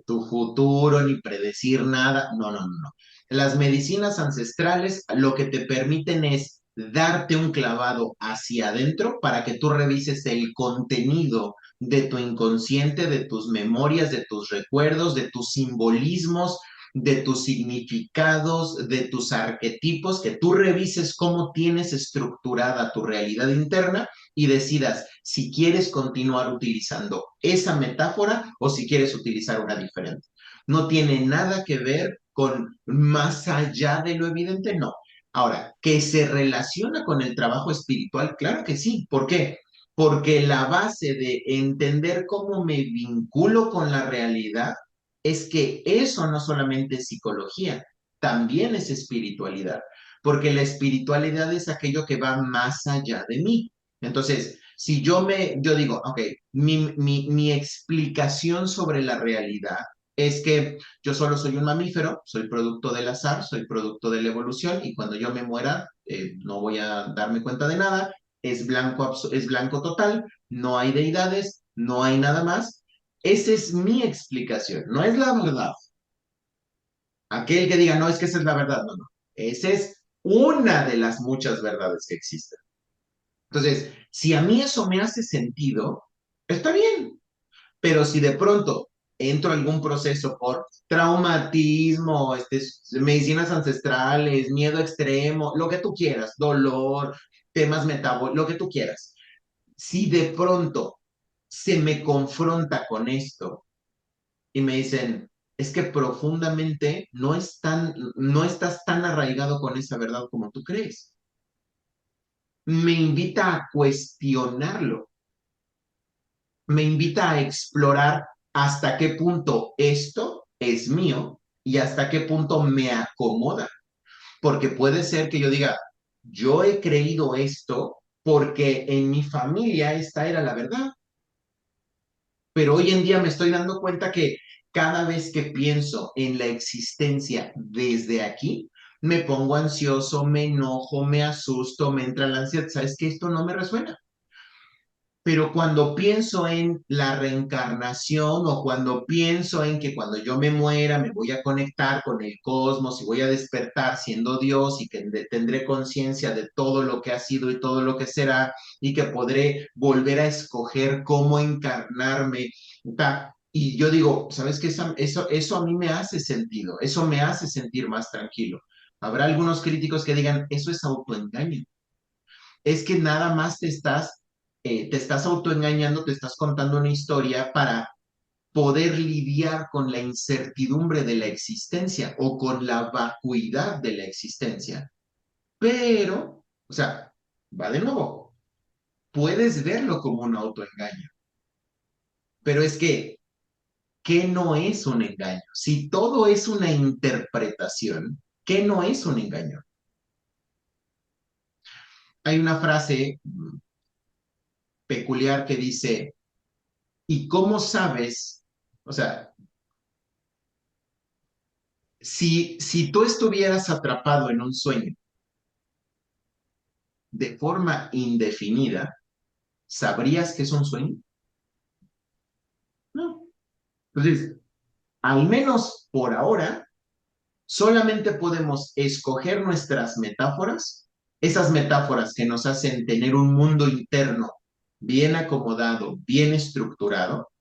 tu futuro, ni predecir nada. No, no, no, no. Las medicinas ancestrales lo que te permiten es darte un clavado hacia adentro para que tú revises el contenido de tu inconsciente, de tus memorias, de tus recuerdos, de tus simbolismos, de tus significados, de tus arquetipos, que tú revises cómo tienes estructurada tu realidad interna y decidas si quieres continuar utilizando esa metáfora o si quieres utilizar una diferente. No tiene nada que ver con más allá de lo evidente, no. Ahora, ¿que se relaciona con el trabajo espiritual? Claro que sí. ¿Por qué? Porque la base de entender cómo me vinculo con la realidad es que eso no solamente es psicología, también es espiritualidad, porque la espiritualidad es aquello que va más allá de mí. Entonces, si yo digo, ok, mi explicación sobre la realidad es que yo solo soy un mamífero, soy producto del azar, soy producto de la evolución y cuando yo me muera no voy a darme cuenta de nada, es blanco total, no hay deidades, no hay nada más. Esa es mi explicación, no es la verdad. Aquel que diga, no, es que esa es la verdad, no, no. Esa es una de las muchas verdades que existen. Entonces, si a mí eso me hace sentido, está bien. Pero si de pronto entro a algún proceso por traumatismo, medicinas ancestrales, miedo extremo, lo que tú quieras, dolor, temas metabólicos, lo que tú quieras. Si de pronto se me confronta con esto y me dicen, es que profundamente no estás tan arraigado con esa verdad como tú crees. Me invita a cuestionarlo, me invita a explorar hasta qué punto esto es mío y hasta qué punto me acomoda. Porque puede ser que yo diga, yo he creído esto porque en mi familia esta era la verdad, pero hoy en día me estoy dando cuenta que cada vez que pienso en la existencia desde aquí, me pongo ansioso, me enojo, me asusto, me entra la ansiedad. ¿Sabes que esto no me resuena? Pero cuando pienso en la reencarnación o cuando pienso en que cuando yo me muera me voy a conectar con el cosmos y voy a despertar siendo Dios y que tendré conciencia de todo lo que ha sido y todo lo que será y que podré volver a escoger cómo encarnarme. Y yo digo, ¿sabes qué? Eso a mí me hace sentido, eso me hace sentir más tranquilo. Habrá algunos críticos que digan, eso es autoengaño, es que nada más te estás autoengañando, te estás contando una historia para poder lidiar con la incertidumbre de la existencia o con la vacuidad de la existencia. Pero, o sea, va de nuevo, puedes verlo como un autoengaño, pero es que, ¿qué no es un engaño? Si todo es una interpretación, ¿qué no es un engaño? Hay una frase peculiar que dice, ¿y cómo sabes? O sea, si tú estuvieras atrapado en un sueño de forma indefinida, ¿sabrías que es un sueño? No. Entonces, al menos por ahora, solamente podemos escoger nuestras metáforas, esas metáforas que nos hacen tener un mundo interno bien acomodado, bien estructurado,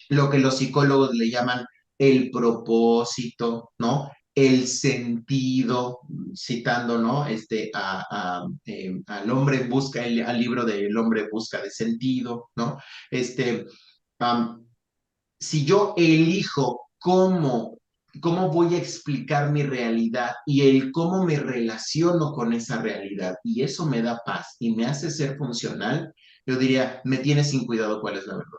lo que los psicólogos le llaman el propósito, ¿no? El sentido, citando, ¿no? Al hombre en busca, al libro del hombre en busca de sentido, ¿no? Este, um, si yo elijo cómo voy a explicar mi realidad y el cómo me relaciono con esa realidad, y eso me da paz y me hace ser funcional, yo diría, me tiene sin cuidado cuál es la verdad.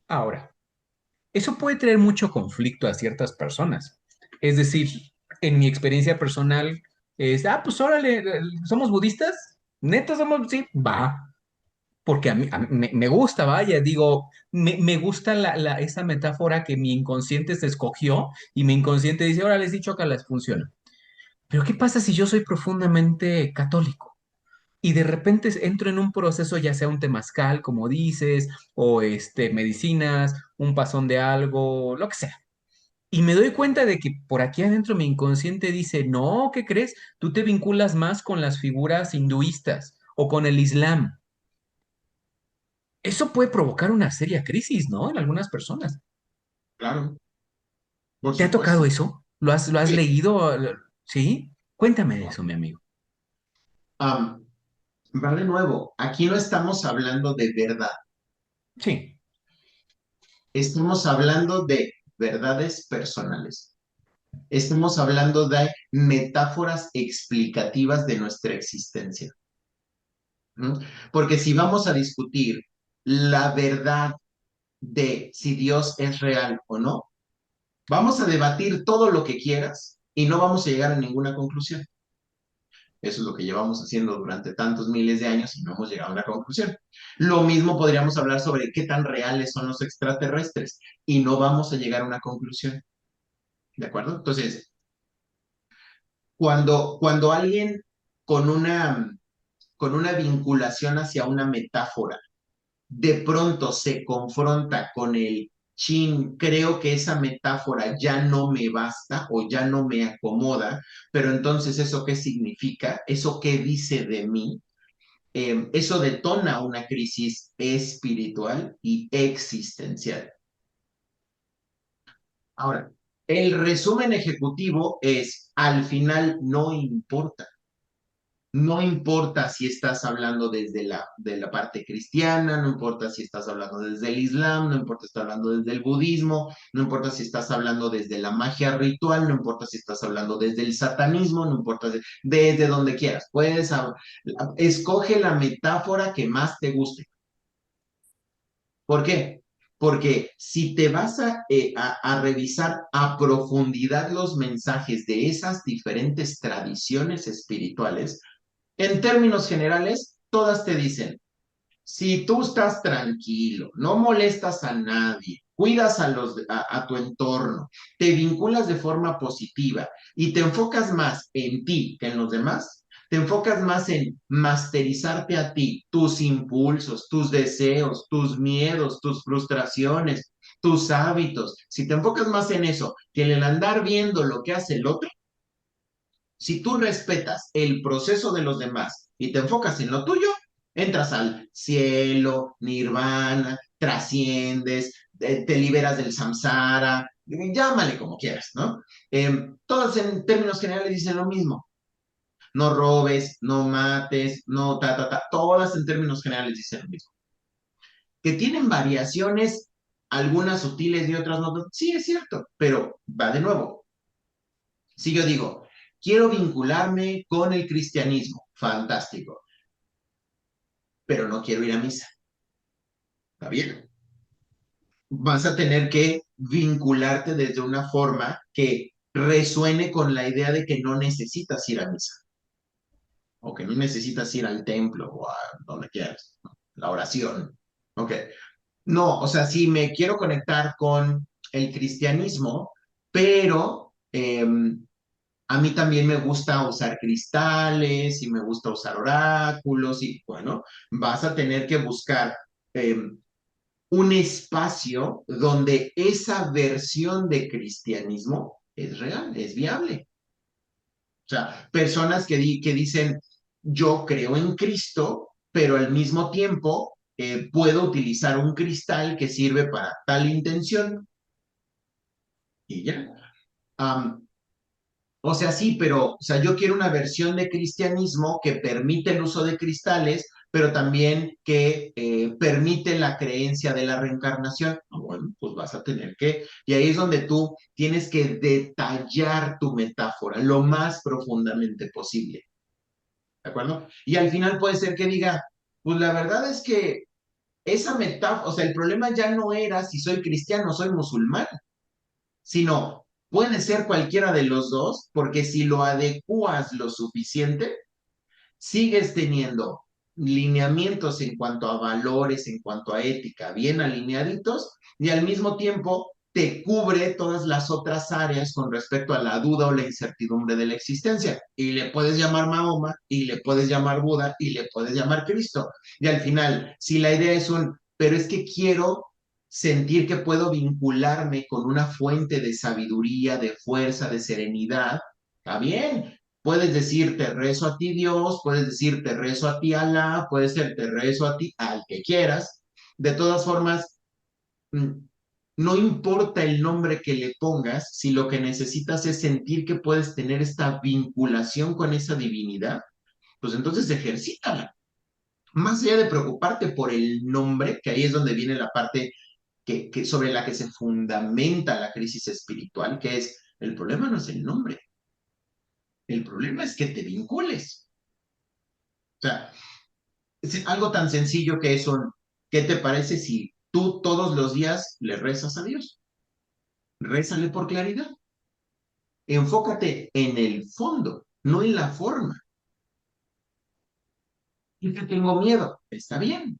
Ahora, eso puede traer mucho conflicto a ciertas personas. Es decir, en mi experiencia personal, pues órale, ¿somos budistas? ¿Netos somos? Sí, va. Porque a mí me gusta, vaya, digo, me gusta esa metáfora que mi inconsciente se escogió y mi inconsciente dice, órale, sí, chócalas, funciona. Pero ¿qué pasa si yo soy profundamente católico? Y de repente entro en un proceso, ya sea un temazcal, como dices, o medicinas, un pasón de algo, lo que sea. Y me doy cuenta de que por aquí adentro mi inconsciente dice, no, ¿qué crees? Tú te vinculas más con las figuras hinduistas o con el Islam. Eso puede provocar una seria crisis, ¿no? En algunas personas. Claro, por ¿Te ha tocado supuesto. eso? ¿Lo has Sí. leído? ¿Sí? Cuéntame de eso, mi amigo. Am, Va de nuevo, aquí no estamos hablando de verdad, Sí. estamos hablando de verdades personales, estamos hablando de metáforas explicativas de nuestra existencia. ¿No? Porque si vamos a discutir la verdad de si Dios es real o no, vamos a debatir todo lo que quieras y no vamos a llegar a ninguna conclusión. Eso es lo que llevamos haciendo durante tantos miles de años y no hemos llegado a una conclusión. Lo mismo podríamos hablar sobre qué tan reales son los extraterrestres y no vamos a llegar a una conclusión. ¿De acuerdo? Entonces, cuando alguien con con una vinculación hacia una metáfora de pronto se confronta con el chin, creo que esa metáfora ya no me basta o ya no me acomoda, pero entonces ¿eso qué significa? ¿Eso qué dice de mí? Eso detona una crisis espiritual y existencial. Ahora, el resumen ejecutivo es, al final no importa. No importa si estás hablando desde de la parte cristiana, no importa si estás hablando desde el Islam, no importa si estás hablando desde el budismo, no importa si estás hablando desde la magia ritual, no importa si estás hablando desde el satanismo, no importa desde donde quieras. Escoge la metáfora que más te guste. ¿Por qué? Porque si te vas a revisar a profundidad los mensajes de esas diferentes tradiciones espirituales, en términos generales, todas te dicen, si tú estás tranquilo, no molestas a nadie, cuidas a tu entorno, te vinculas de forma positiva y te enfocas más en ti que en los demás, te enfocas más en masterizarte a ti, tus impulsos, tus deseos, tus miedos, tus frustraciones, tus hábitos. Si te enfocas más en eso que en el andar viendo lo que hace el otro, si tú respetas el proceso de los demás y te enfocas en lo tuyo, entras al cielo, nirvana, trasciendes, te liberas del samsara, llámale como quieras, ¿no? Todos en términos generales dicen lo mismo. No robes, no mates, no todas en términos generales dicen lo mismo. Que tienen variaciones, algunas sutiles y otras no, sí es cierto, pero va de nuevo. Si yo digo, quiero vincularme con el cristianismo, fantástico, pero no quiero ir a misa. ¿Está bien? Vas a tener que vincularte desde una forma que resuene con la idea de que no necesitas ir a misa o que no necesitas ir al templo o a donde quieras, ¿no? La oración. Ok. No, o sea, sí me quiero conectar con el cristianismo, pero a mí también me gusta usar cristales y me gusta usar oráculos y bueno, vas a tener que buscar eh, un espacio donde esa versión de cristianismo es real, es viable. O sea, personas que dicen, yo creo en Cristo, pero al mismo tiempo puedo utilizar un cristal que sirve para tal intención y ya. Um, O sea, sí, pero, o sea, yo quiero una versión de cristianismo que permite el uso de cristales, pero también que permite la creencia de la reencarnación. Ah, bueno, pues vas a tener que, y ahí es donde tú tienes que detallar tu metáfora lo más profundamente posible, ¿de acuerdo? Y al final puede ser que diga, pues la verdad es que esa metáfora, o sea, el problema ya no era si soy cristiano o soy musulmán, sino puede ser cualquiera de los dos, porque si lo adecuas lo suficiente, sigues teniendo lineamientos en cuanto a valores, en cuanto a ética, bien alineaditos, y al mismo tiempo te cubre todas las otras áreas con respecto a la duda o la incertidumbre de la existencia. Y le puedes llamar Mahoma, y le puedes llamar Buda, y le puedes llamar Cristo. Y al final, si la idea es pero es que quiero sentir que puedo vincularme con una fuente de sabiduría, de fuerza, de serenidad, está bien. Puedes decir te rezo a ti Dios, puedes decir te rezo a ti Alá, puedes ser te rezo a ti al que quieras. De todas formas, no importa el nombre que le pongas, si lo que necesitas es sentir que puedes tener esta vinculación con esa divinidad, pues entonces ejercítala. Más allá de preocuparte por el nombre, que ahí es donde viene la parte sobre la que se fundamenta la crisis espiritual, que es el problema no es el nombre, el problema es que te vincules. O sea, es algo tan sencillo que es ¿qué te parece si tú todos los días le rezas a Dios? Rézale por claridad. Enfócate en el fondo, no en la forma. Y que tengo miedo. Está bien.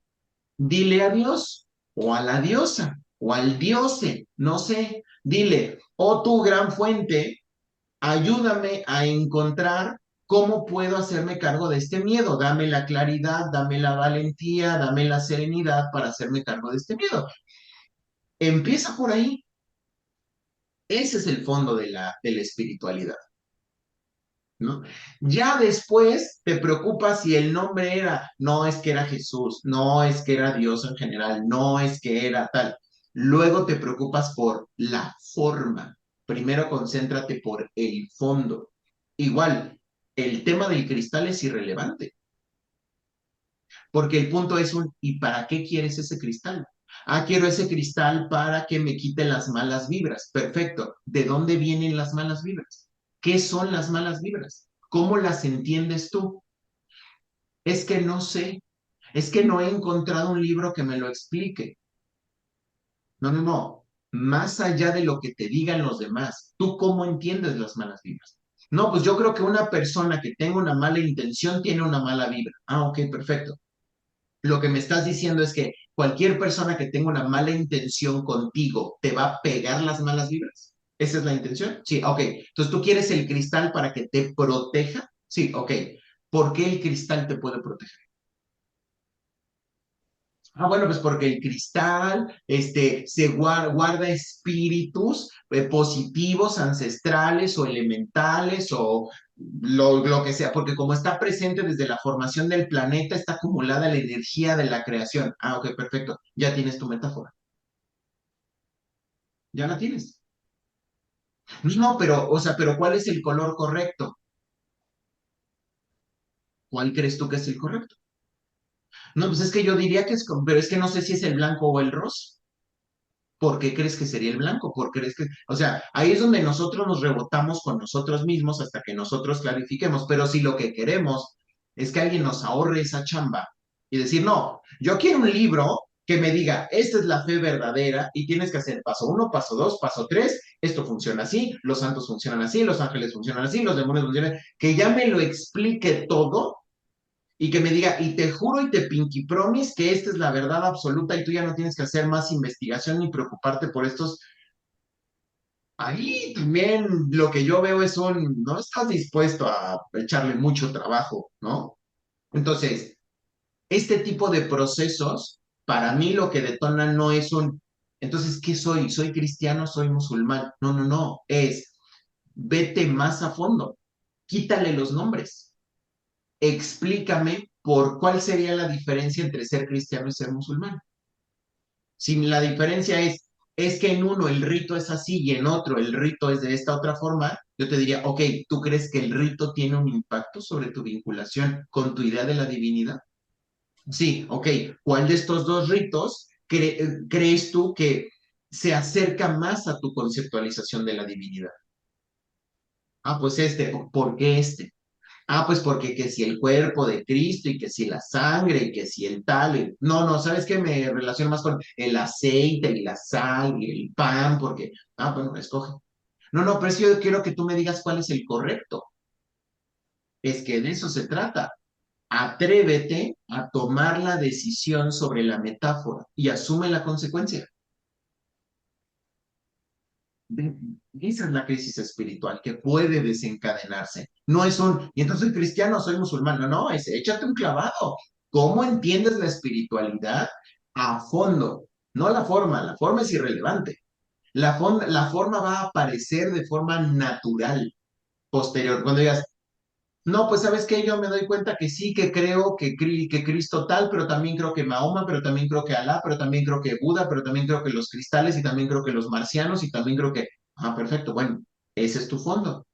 Dile a Dios o a la diosa o al diose, no sé. Dile, oh tu gran fuente, ayúdame a encontrar cómo puedo hacerme cargo de este miedo. Dame la claridad, dame la valentía, dame la serenidad para hacerme cargo de este miedo. Empieza por ahí. Ese es el fondo de la espiritualidad, ¿no? Ya después te preocupas si el nombre era, no es que era Jesús, no es que era Dios en general, no es que era tal. Luego te preocupas por la forma. Primero concéntrate por el fondo. Igual, el tema del cristal es irrelevante, porque el punto es ¿y para qué quieres ese cristal? Ah, quiero ese cristal para que me quite las malas vibras. Perfecto. ¿De dónde vienen las malas vibras? ¿Qué son las malas vibras? ¿Cómo las entiendes tú? Es que no sé. Es que no he encontrado un libro que me lo explique. No, no, no. Más allá de lo que te digan los demás, ¿tú cómo entiendes las malas vibras? No, pues yo creo que una persona que tenga una mala intención tiene una mala vibra. Ah, ok, perfecto. Lo que me estás diciendo es que cualquier persona que tenga una mala intención contigo te va a pegar las malas vibras. ¿Esa es la intención? Sí, ok. Entonces tú quieres el cristal para que te proteja. Sí, ok. ¿Por qué el cristal te puede proteger? Ah, bueno, pues porque el cristal, guarda espíritus positivos, ancestrales o elementales o lo que sea, porque como está presente desde la formación del planeta, está acumulada la energía de la creación. Ah, ok, perfecto. Ya tienes tu metáfora. Ya la tienes. No, pero, o sea, pero ¿cuál es el color correcto? ¿Cuál crees tú que es el correcto? No, pues es que yo diría que pero es que no sé si es el blanco o el rosa. ¿Por qué crees que sería el blanco? ¿Por qué crees que...? O sea, ahí es donde nosotros nos rebotamos con nosotros mismos hasta que nosotros clarifiquemos. Pero si lo que queremos es que alguien nos ahorre esa chamba y decir, no, yo quiero un libro que me diga, esta es la fe verdadera y tienes que hacer paso uno, paso dos, paso tres, esto funciona así, los santos funcionan así, los ángeles funcionan así, los demonios funcionan, que ya me lo explique todo y que me diga, y te juro y te pinky promise que esta es la verdad absoluta y tú ya no tienes que hacer más investigación ni preocuparte por estos. Ahí también lo que yo veo es no estás dispuesto a echarle mucho trabajo, ¿no? Entonces, este tipo de procesos, para mí lo que detona no es entonces, ¿qué soy? ¿Soy cristiano? ¿Soy musulmán? No, no, no, vete más a fondo, quítale los nombres. Explícame cuál sería la diferencia entre ser cristiano y ser musulmán. Si la diferencia es que en uno el rito es así y en otro el rito es de esta otra forma, yo te diría, ok, ¿tú crees que el rito tiene un impacto sobre tu vinculación con tu idea de la divinidad? Sí, ok. ¿Cuál de estos dos ritos crees tú que se acerca más a tu conceptualización de la divinidad? Ah, pues ¿por qué este? Ah, pues porque que si el cuerpo de Cristo y que si la sangre y que si el tal. No, no, ¿sabes qué? Me relaciono más con el aceite y la sal y el pan, porque, bueno, escoge. No, no, pero es que yo quiero que tú me digas cuál es el correcto. Es que de eso se trata. Atrévete a tomar la decisión sobre la metáfora y asume la consecuencia. De- Esa es la crisis espiritual que puede desencadenarse. No es y entonces soy cristiano, soy musulmán. No, no, échate un clavado. ¿Cómo entiendes la espiritualidad a fondo? No la forma es irrelevante. La forma va a aparecer de forma natural, posterior. Cuando digas, no, pues sabes que yo me doy cuenta que sí, que creo que Cristo tal, pero también creo que Mahoma, pero también creo que Alá, pero también creo que Buda, pero también creo que los cristales y también creo que los marcianos y también creo que, perfecto, bueno, ese es tu fondo.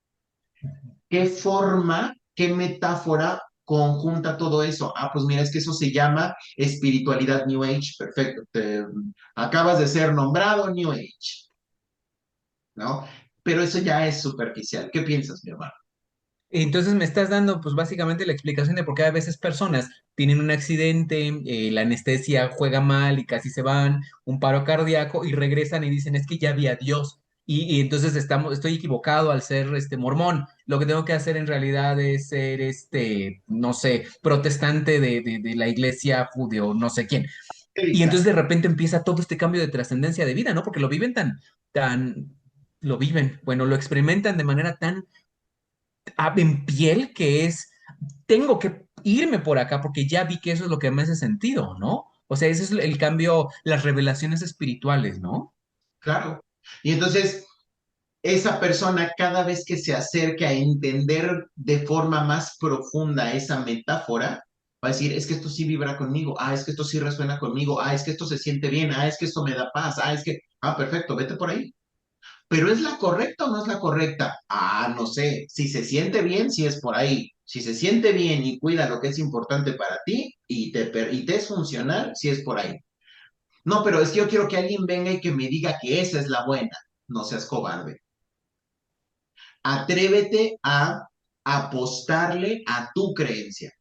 ¿Qué forma, qué metáfora conjunta todo eso? Pues mira, es que eso se llama espiritualidad New Age, perfecto, acabas de ser nombrado New Age, ¿no? Pero eso ya es superficial. ¿Qué piensas, mi hermano? Entonces me estás dando, pues básicamente la explicación de por qué a veces personas tienen un accidente, la anestesia juega mal y casi se van, un paro cardíaco y regresan y dicen, es que ya vi a Dios. Y entonces estoy equivocado al ser mormón. Lo que tengo que hacer en realidad es ser, no sé, protestante de la iglesia judío, no sé quién. Y entonces de Exacto. repente empieza todo este cambio de trascendencia de vida, ¿no? Porque lo viven lo viven, bueno, lo experimentan de manera tan en piel que tengo que irme por acá porque ya vi que eso es lo que me hace sentido, ¿no? O sea, ese es el cambio, las revelaciones espirituales, ¿no? Claro. Y entonces, esa persona cada vez que se acerque a entender de forma más profunda esa metáfora, va a decir, es que esto sí vibra conmigo, es que esto sí resuena conmigo, es que esto se siente bien, es que esto me da paz, es que, perfecto, vete por ahí. Pero ¿es la correcta o no es la correcta? No sé, si se siente bien, si es por ahí. Si se siente bien y cuida lo que es importante para ti y te es funcional, si es por ahí. No, pero es que yo quiero que alguien venga y que me diga que esa es la buena. No seas cobarde. Atrévete a apostarle a tu creencia,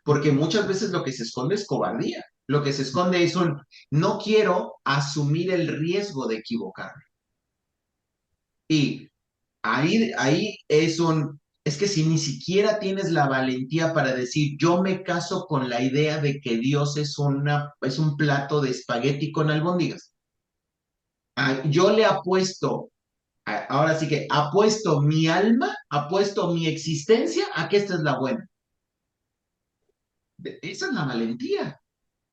porque muchas veces lo que se esconde es cobardía. Lo que se esconde es un no quiero asumir el riesgo de equivocarme. Y ahí es que si ni siquiera tienes la valentía para decir, yo me caso con la idea de que Dios es un plato de espagueti con albóndigas. Yo le apuesto, ahora sí que apuesto mi alma, apuesto mi existencia a que esta es la buena. Esa es la valentía.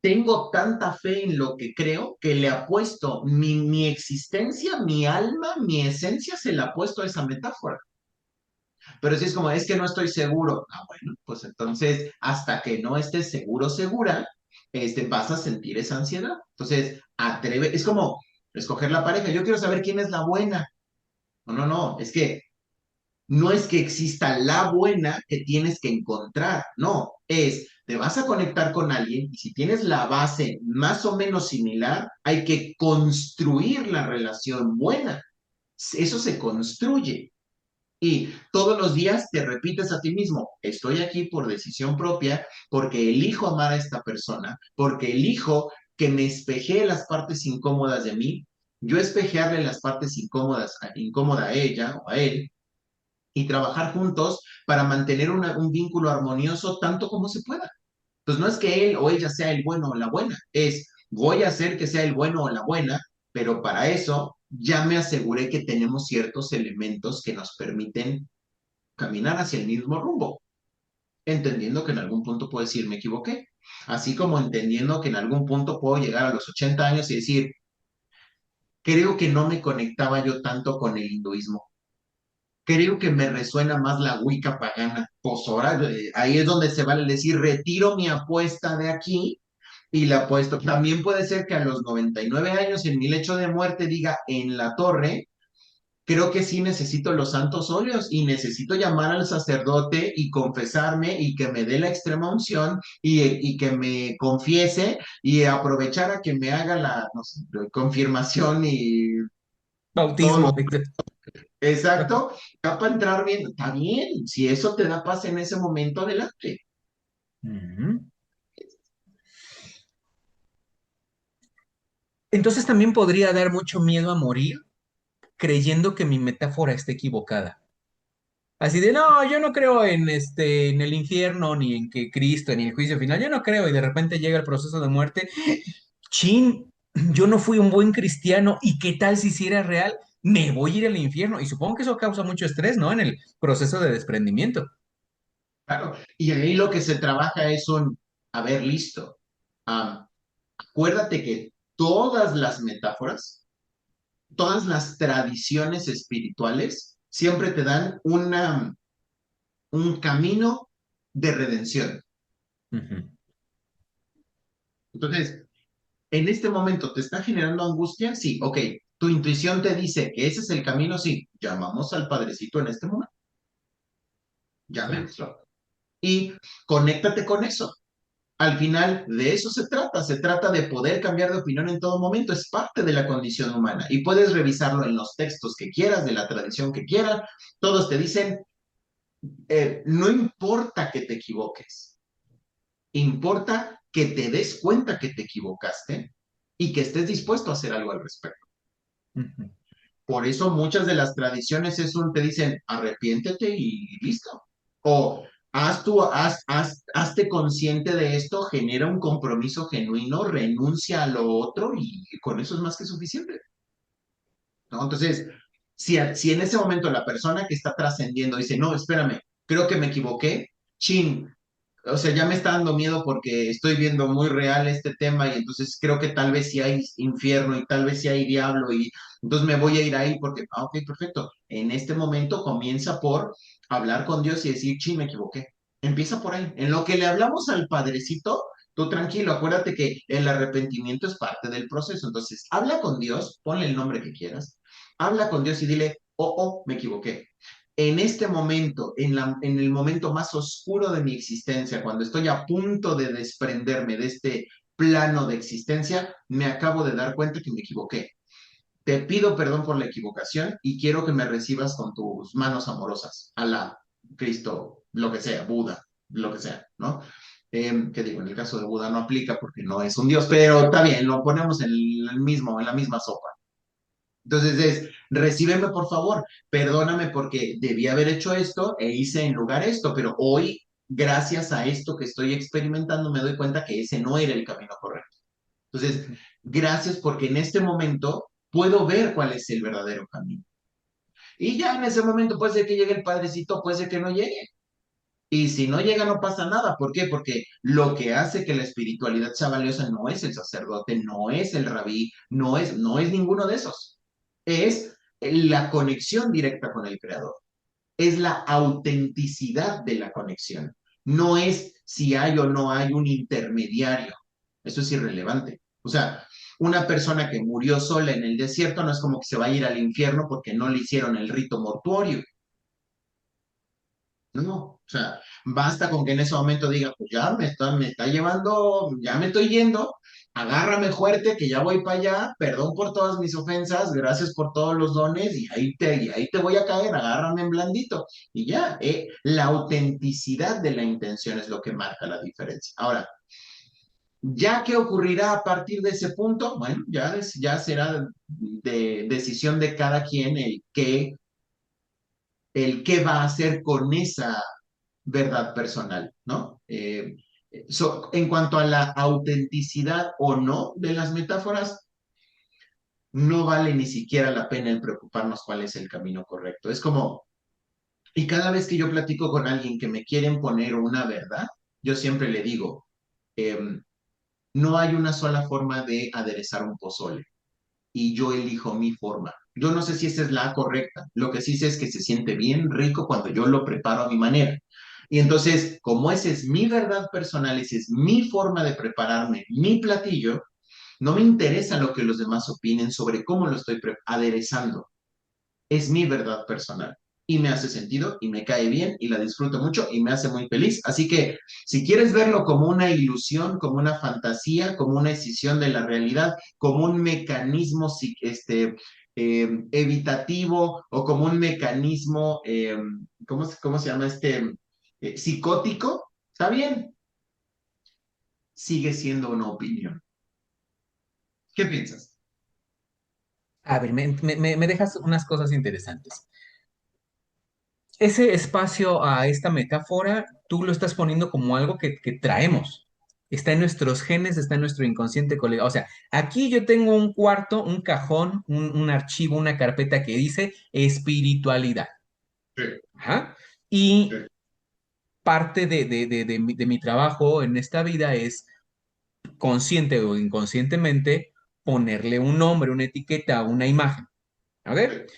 Tengo tanta fe en lo que creo que le apuesto mi existencia, mi alma, mi esencia, se la apuesto a esa metáfora. Pero si es como, es que no estoy seguro. Ah, bueno, pues entonces, hasta que no estés seguro, segura, vas a sentir esa ansiedad. Entonces, es como escoger la pareja. Yo quiero saber quién es la buena. No, no, no, no es que exista la buena que tienes que encontrar, no, te vas a conectar con alguien y si tienes la base más o menos similar, hay que construir la relación buena. Eso se construye. Y todos los días te repites a ti mismo, estoy aquí por decisión propia, porque elijo amar a esta persona, porque elijo que me espejee las partes incómodas de mí, yo espejearle las partes incómoda a ella o a él, y trabajar juntos para mantener un vínculo armonioso tanto como se pueda. Pues no es que él o ella sea el bueno o la buena, voy a hacer que sea el bueno o la buena, pero para eso ya me aseguré que tenemos ciertos elementos que nos permiten caminar hacia el mismo rumbo, entendiendo que en algún punto puedo decir me equivoqué, así como entendiendo que en algún punto puedo llegar a los 80 años y decir, creo que no me conectaba yo tanto con el hinduismo, creo que me resuena más la Wicca pagana. Pues ahora, ahí es donde se vale decir, retiro mi apuesta de aquí y la apuesto. También puede ser que a los 99 años en mi lecho de muerte diga en la torre, creo que sí necesito los santos óleos y necesito llamar al sacerdote y confesarme y que me dé la extrema unción y que me confiese y aprovechar a que me haga la no sé, confirmación y todo lo Bautismo, dices. exacto, ya para entrar bien, está bien, si eso te da paz en ese momento, adelante. Ujú. Entonces también podría dar mucho miedo a morir creyendo que mi metáfora está equivocada. Así de, no, yo no creo en en el infierno, ni en que Cristo, ni en el juicio final, yo no creo, y de repente llega el proceso de muerte. Chin, yo no fui un buen cristiano, ¿y qué tal si hiciera real? Me voy a ir al infierno. Y supongo que eso causa mucho estrés, ¿no? En el proceso de desprendimiento. Claro, y ahí lo que se trabaja es a ver, listo. Acuérdate que todas las metáforas, todas las tradiciones espirituales siempre te dan un camino de redención. Ujú. Entonces, en este momento te está generando angustia, sí, ok, tu intuición te dice que ese es el camino, sí, llamamos al Padrecito en este momento, Ya. llamémoslo. Y conéctate con eso. Al final de eso se trata de poder cambiar de opinión en todo momento, es parte de la condición humana y puedes revisarlo en los textos que quieras, de la tradición que quieras, todos te dicen, no importa que te equivoques, importa que te des cuenta que te equivocaste y que estés dispuesto a hacer algo al respecto. Ujú. Por eso muchas de las tradiciones te dicen, arrepiéntete y listo. O hazte consciente de esto, genera un compromiso genuino, renuncia a lo otro y con eso es más que suficiente, ¿no? Entonces, si en ese momento la persona que está trascendiendo dice, no, espérame, creo que me equivoqué, chin, o sea, ya me está dando miedo porque estoy viendo muy real este tema y entonces creo que tal vez sí hay infierno y tal vez sí hay diablo y entonces me voy a ir ahí porque, ok, perfecto. En este momento comienza por hablar con Dios y decir, sí, me equivoqué. Empieza por ahí. En lo que le hablamos al Padrecito, tú tranquilo, acuérdate que el arrepentimiento es parte del proceso. Entonces, habla con Dios, ponle el nombre que quieras, habla con Dios y dile, me equivoqué. en este momento, en el momento más oscuro de mi existencia, cuando estoy a punto de desprenderme de este plano de existencia, me acabo de dar cuenta que me equivoqué. Te pido perdón por la equivocación y quiero que me recibas con tus manos amorosas, Alá, Cristo, lo que sea, Buda, lo que sea, ¿no? Que digo, en el caso de Buda no aplica porque no es un dios, pero está bien, lo ponemos en la misma sopa. Entonces recíbeme por favor, perdóname porque debí haber hecho esto e hice en lugar esto, pero hoy, gracias a esto que estoy experimentando, me doy cuenta que ese no era el camino correcto. Entonces, gracias porque en este momento puedo ver cuál es el verdadero camino. Y ya en ese momento puede ser que llegue el padrecito, puede ser que no llegue. Y si no llega, no pasa nada. ¿Por qué? Porque lo que hace que la espiritualidad sea valiosa no es el sacerdote, no es el rabí, no es ninguno de esos. Es la conexión directa con el Creador. Es la autenticidad de la conexión. No es si hay o no hay un intermediario. Eso es irrelevante. O sea, una persona que murió sola en el desierto no es como que se va a ir al infierno porque no le hicieron el rito mortuorio. No, o sea, basta con que en ese momento diga, pues ya me está llevando, ya me estoy yendo, agárrame fuerte que ya voy para allá, perdón por todas mis ofensas, gracias por todos los dones y ahí te voy a caer, agárrame en blandito. Y ya, la autenticidad de la intención es lo que marca la diferencia. Ahora, ¿ya qué ocurrirá a partir de ese punto? Bueno, ya será de decisión de cada quien el qué va a hacer con esa verdad personal, ¿no? En cuanto a la autenticidad o no de las metáforas, no vale ni siquiera la pena el preocuparnos cuál es el camino correcto. Es como, y cada vez que yo platico con alguien que me quieren poner una verdad, yo siempre le digo, no hay una sola forma de aderezar un pozole y yo elijo mi forma. Yo no sé si esa es la correcta. Lo que sí sé es que se siente bien rico cuando yo lo preparo a mi manera. Y entonces, como esa es mi verdad personal, esa es mi forma de prepararme, mi platillo, no me interesa lo que los demás opinen sobre cómo lo estoy aderezando. Es mi verdad personal. Y me hace sentido y me cae bien y la disfruto mucho y me hace muy feliz. Así que si quieres verlo como una ilusión, como una fantasía, como una escisión de la realidad, como un mecanismo evitativo o como un mecanismo, ¿cómo se llama psicótico, está bien, sigue siendo una opinión. ¿Qué piensas? A ver, me dejas unas cosas interesantes. Ese espacio a esta metáfora, tú lo estás poniendo como algo que traemos. Está en nuestros genes, está en nuestro inconsciente colectivo. O sea, aquí yo tengo un cuarto, un cajón, un archivo, una carpeta que dice espiritualidad. Sí, Ajá. Y sí, parte de mi trabajo en esta vida es, consciente o inconscientemente, ponerle un nombre, una etiqueta, una imagen. A ver, sí.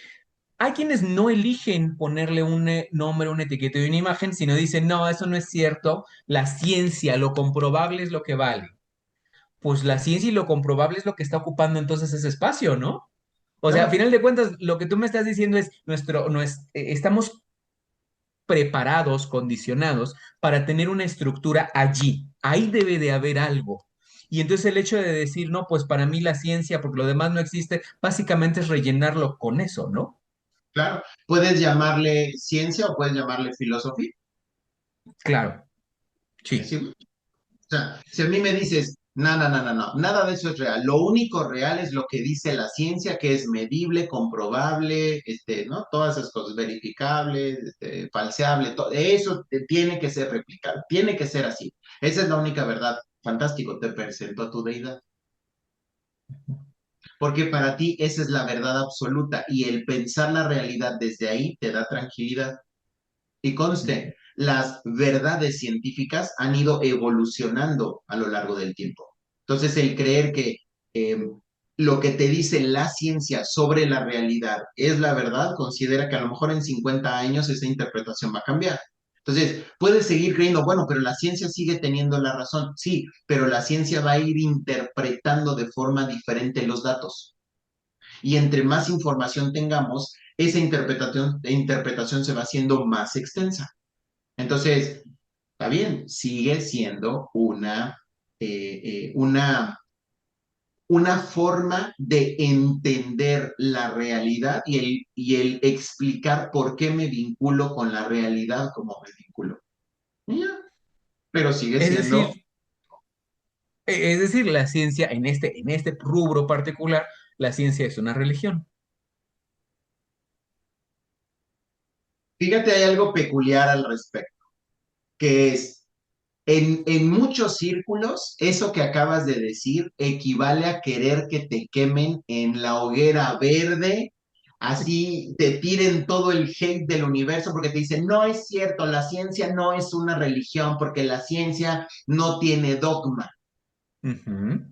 hay quienes no eligen ponerle un nombre, una etiqueta y una imagen, sino dicen, no, eso no es cierto, la ciencia, lo comprobable es lo que vale. Pues la ciencia y lo comprobable es lo que está ocupando entonces ese espacio, ¿no? O sea, a Claro, final de cuentas, lo que tú me estás diciendo es, estamos preparados, condicionados para tener una estructura allí. Ahí debe de haber algo. Y entonces el hecho de decir, no, pues para mí la ciencia, porque lo demás no existe, básicamente es rellenarlo con eso, ¿no? claro. Puedes llamarle ciencia o puedes llamarle filosofía. Claro, Es sí. igual. O sea, si a mí me dices, no, no, no, no, no, nada de eso es real. Lo único real es lo que dice la ciencia, que es medible, comprobable, ¿no? Todas esas cosas, verificable, falseable, eso tiene que ser replicable, tiene que ser así. Esa es la única verdad. Fantástico, te presento a tu deidad. Porque para ti esa es la verdad absoluta y el pensar la realidad desde ahí te da tranquilidad. Y conste, las verdades científicas han ido evolucionando a lo largo del tiempo. Entonces, el creer que eh, lo que te dice la ciencia sobre la realidad es la verdad, considera que a lo mejor en 50 años esa interpretación va a cambiar. Entonces, puedes seguir creyendo, bueno, pero la ciencia sigue teniendo la razón. Sí, pero la ciencia va a ir interpretando de forma diferente los datos. Y entre más información tengamos, esa interpretación se va haciendo más extensa. Entonces, está bien, sigue siendo una forma de entender la realidad y el explicar por qué me vinculo con la realidad como me vinculo. Y ya, pero sigue Es siendo, decir, es decir, la ciencia en este rubro particular, la ciencia es una religión. fíjate, hay algo peculiar al respecto, que es, en muchos círculos, eso que acabas de decir equivale a querer que te quemen en la hoguera verde, así te tiren todo el hate del universo porque te dicen, no es cierto, la ciencia no es una religión porque la ciencia no tiene dogma. Ujú.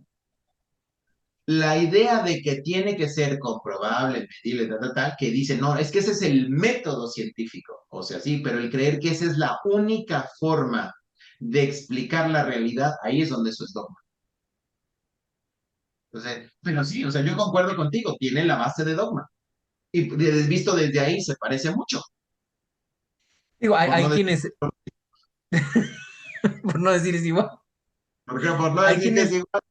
La idea de que tiene que ser comprobable, medible, tal, tal, tal, que dice, no, es que ese es el método científico, o sea, sí, pero el creer que esa es la única forma de explicar la realidad, ahí es donde eso es dogma. Entonces, pero sí, o sea, yo concuerdo contigo, tiene la base de dogma. Y visto desde ahí se parece mucho, Digo, por no decir, por no decir es igual, por no hay decir que es quienes, igual.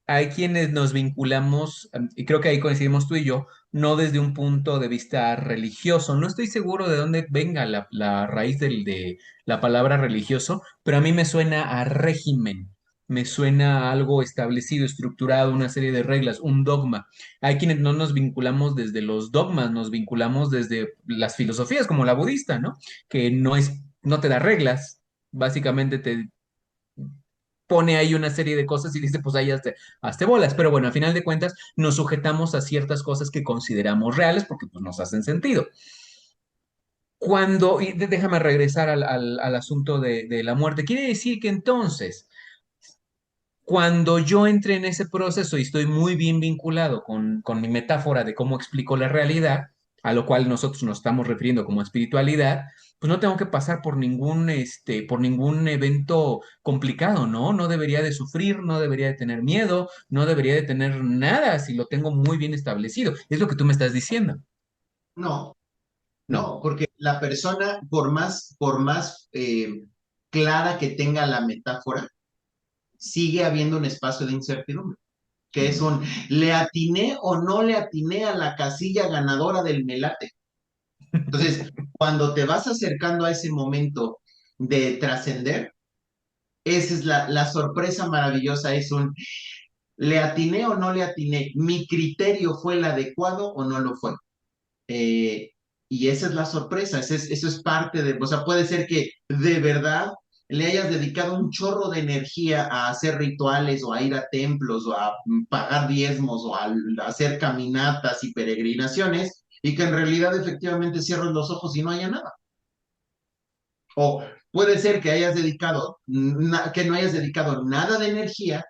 hay quienes nos vinculamos, y creo que ahí coincidimos tú y yo, no desde un punto de vista religioso. No estoy seguro de dónde venga la raíz de la palabra religioso, pero a mí me suena a régimen, me suena a algo establecido, estructurado, una serie de reglas, un dogma. Hay quienes no nos vinculamos desde los dogmas, nos vinculamos desde las filosofías, como la budista, ¿no? Que no te da reglas, básicamente te pone ahí una serie de cosas y dice, pues ahí hazte bolas. Pero bueno, a final de cuentas nos sujetamos a ciertas cosas que consideramos reales porque pues nos hacen sentido. Déjame regresar al asunto de la muerte, quiere decir que entonces, cuando yo entré en ese proceso y estoy muy bien vinculado con mi metáfora de cómo explico la realidad, a lo cual nosotros nos estamos refiriendo como espiritualidad, pues no tengo que pasar por ningún evento complicado, ¿no? No debería de sufrir, no debería de tener miedo, no debería de tener nada si lo tengo muy bien establecido. Es lo que tú me estás diciendo. No, No. no, porque la persona, por más clara que tenga la metáfora, sigue habiendo un espacio de incertidumbre, que es Mm. ¿le atiné o no le atiné a la casilla ganadora del melate? Entonces, cuando te vas acercando a ese momento de trascender, esa es la sorpresa maravillosa, ¿le atiné o no le atiné? ¿Mi criterio fue el adecuado o no lo fue? Eh, y esa es la sorpresa, eso es parte de, o sea, puede ser que de verdad le hayas dedicado un chorro de energía a hacer rituales o a ir a templos o a pagar diezmos o a hacer caminatas y peregrinaciones y que en realidad efectivamente cierres los ojos y no haya nada. O puede ser que que no hayas dedicado nada de energía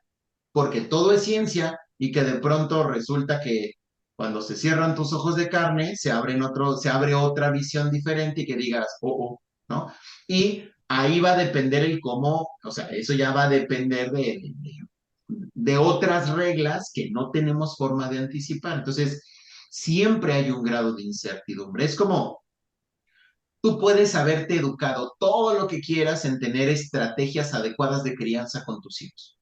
porque todo es ciencia y que de pronto resulta que cuando se cierran tus ojos de carne, se abre otra visión diferente y que digas, ¿no? Y ahí va a depender el cómo, o sea, eso ya va a depender de otras reglas que no tenemos forma de anticipar. Entonces, siempre hay un grado de incertidumbre. Es como tú puedes haberte educado todo lo que quieras en tener estrategias adecuadas de crianza con tus hijos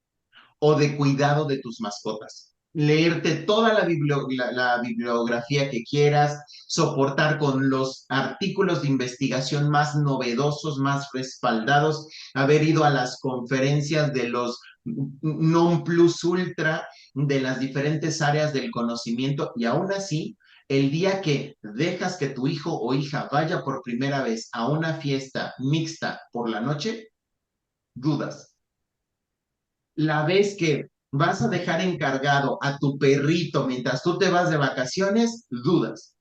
o de cuidado de tus mascotas. Leerte toda la bibliografía que quieras, soportar con los artículos de investigación más novedosos, más respaldados, haber ido a las conferencias de los non plus ultra de las diferentes áreas del conocimiento y aún así, el día que dejas que tu hijo o hija vaya por primera vez a una fiesta mixta por la noche, dudas. La vez que vas a dejar encargado a tu perrito mientras tú te vas de vacaciones, dudas.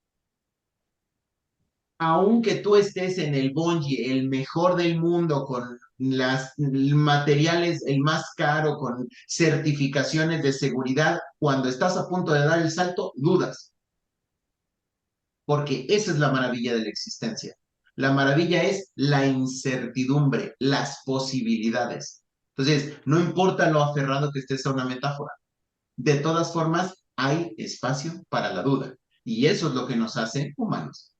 Aunque tú estés en el bungee, el mejor del mundo, con las materiales, el más caro, con certificaciones de seguridad, cuando estás a punto de dar el salto, dudas. Porque esa es la maravilla de la existencia. La maravilla es la incertidumbre, las posibilidades. Entonces, no importa lo aferrado que estés a una metáfora, de todas formas, hay espacio para la duda. Y eso es lo que nos hace humanos.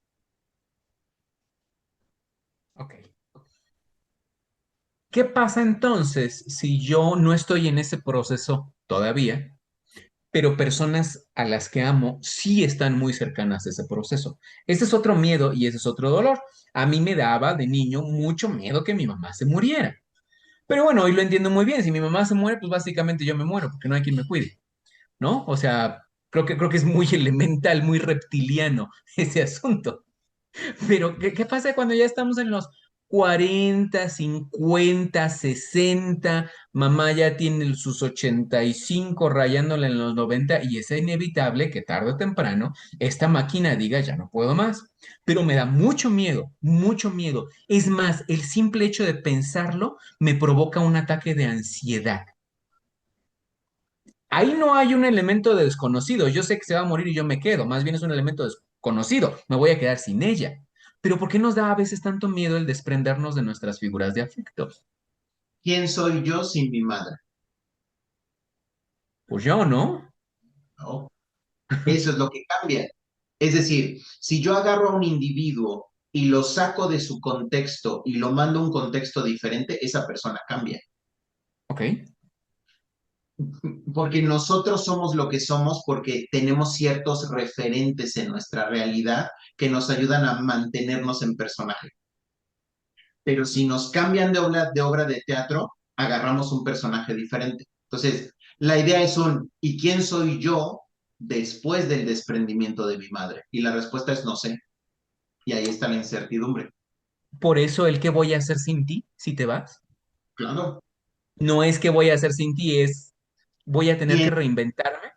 Ok. ¿Qué pasa entonces si yo no estoy en ese proceso todavía, pero personas a las que amo sí están muy cercanas a ese proceso? Ese es otro miedo y ese es otro dolor. A mí me daba de niño mucho miedo que mi mamá se muriera. Pero bueno, hoy lo entiendo muy bien. Si mi mamá se muere, pues básicamente yo me muero porque no hay quien me cuide, ¿no? O sea, creo que es muy elemental, muy reptiliano ese asunto. Pero, ¿qué pasa cuando ya estamos en los 40, 50, 60? Mamá ya tiene sus 85, rayándole en los 90, y es inevitable que tarde o temprano esta máquina diga, ya no puedo más. Pero me da mucho miedo, mucho miedo. Es más, el simple hecho de pensarlo me provoca un ataque de ansiedad. Ahí no hay un elemento de desconocido. Yo sé que se va a morir y yo me quedo. Más bien es un elemento desconocido. Me voy a quedar sin ella. Pero ¿por qué nos da a veces tanto miedo el desprendernos de nuestras figuras de afecto? ¿Quién soy yo sin mi madre? Pues yo, ¿no? ¿No? Eso es lo que cambia. Es decir, si yo agarro a un individuo y lo saco de su contexto y lo mando a un contexto diferente, esa persona cambia. Ok. Porque nosotros somos lo que somos porque tenemos ciertos referentes en nuestra realidad que nos ayudan a mantenernos en personaje. Pero si nos cambian de obra de teatro, agarramos un personaje diferente. Entonces, la idea es ¿y quién soy yo después del desprendimiento de mi madre? Y la respuesta es no sé. Y ahí está la incertidumbre. Por eso el que voy a hacer sin ti, si te vas, Claro. no es que voy a hacer sin ti, es voy a tener que ¿Quién? reinventarme.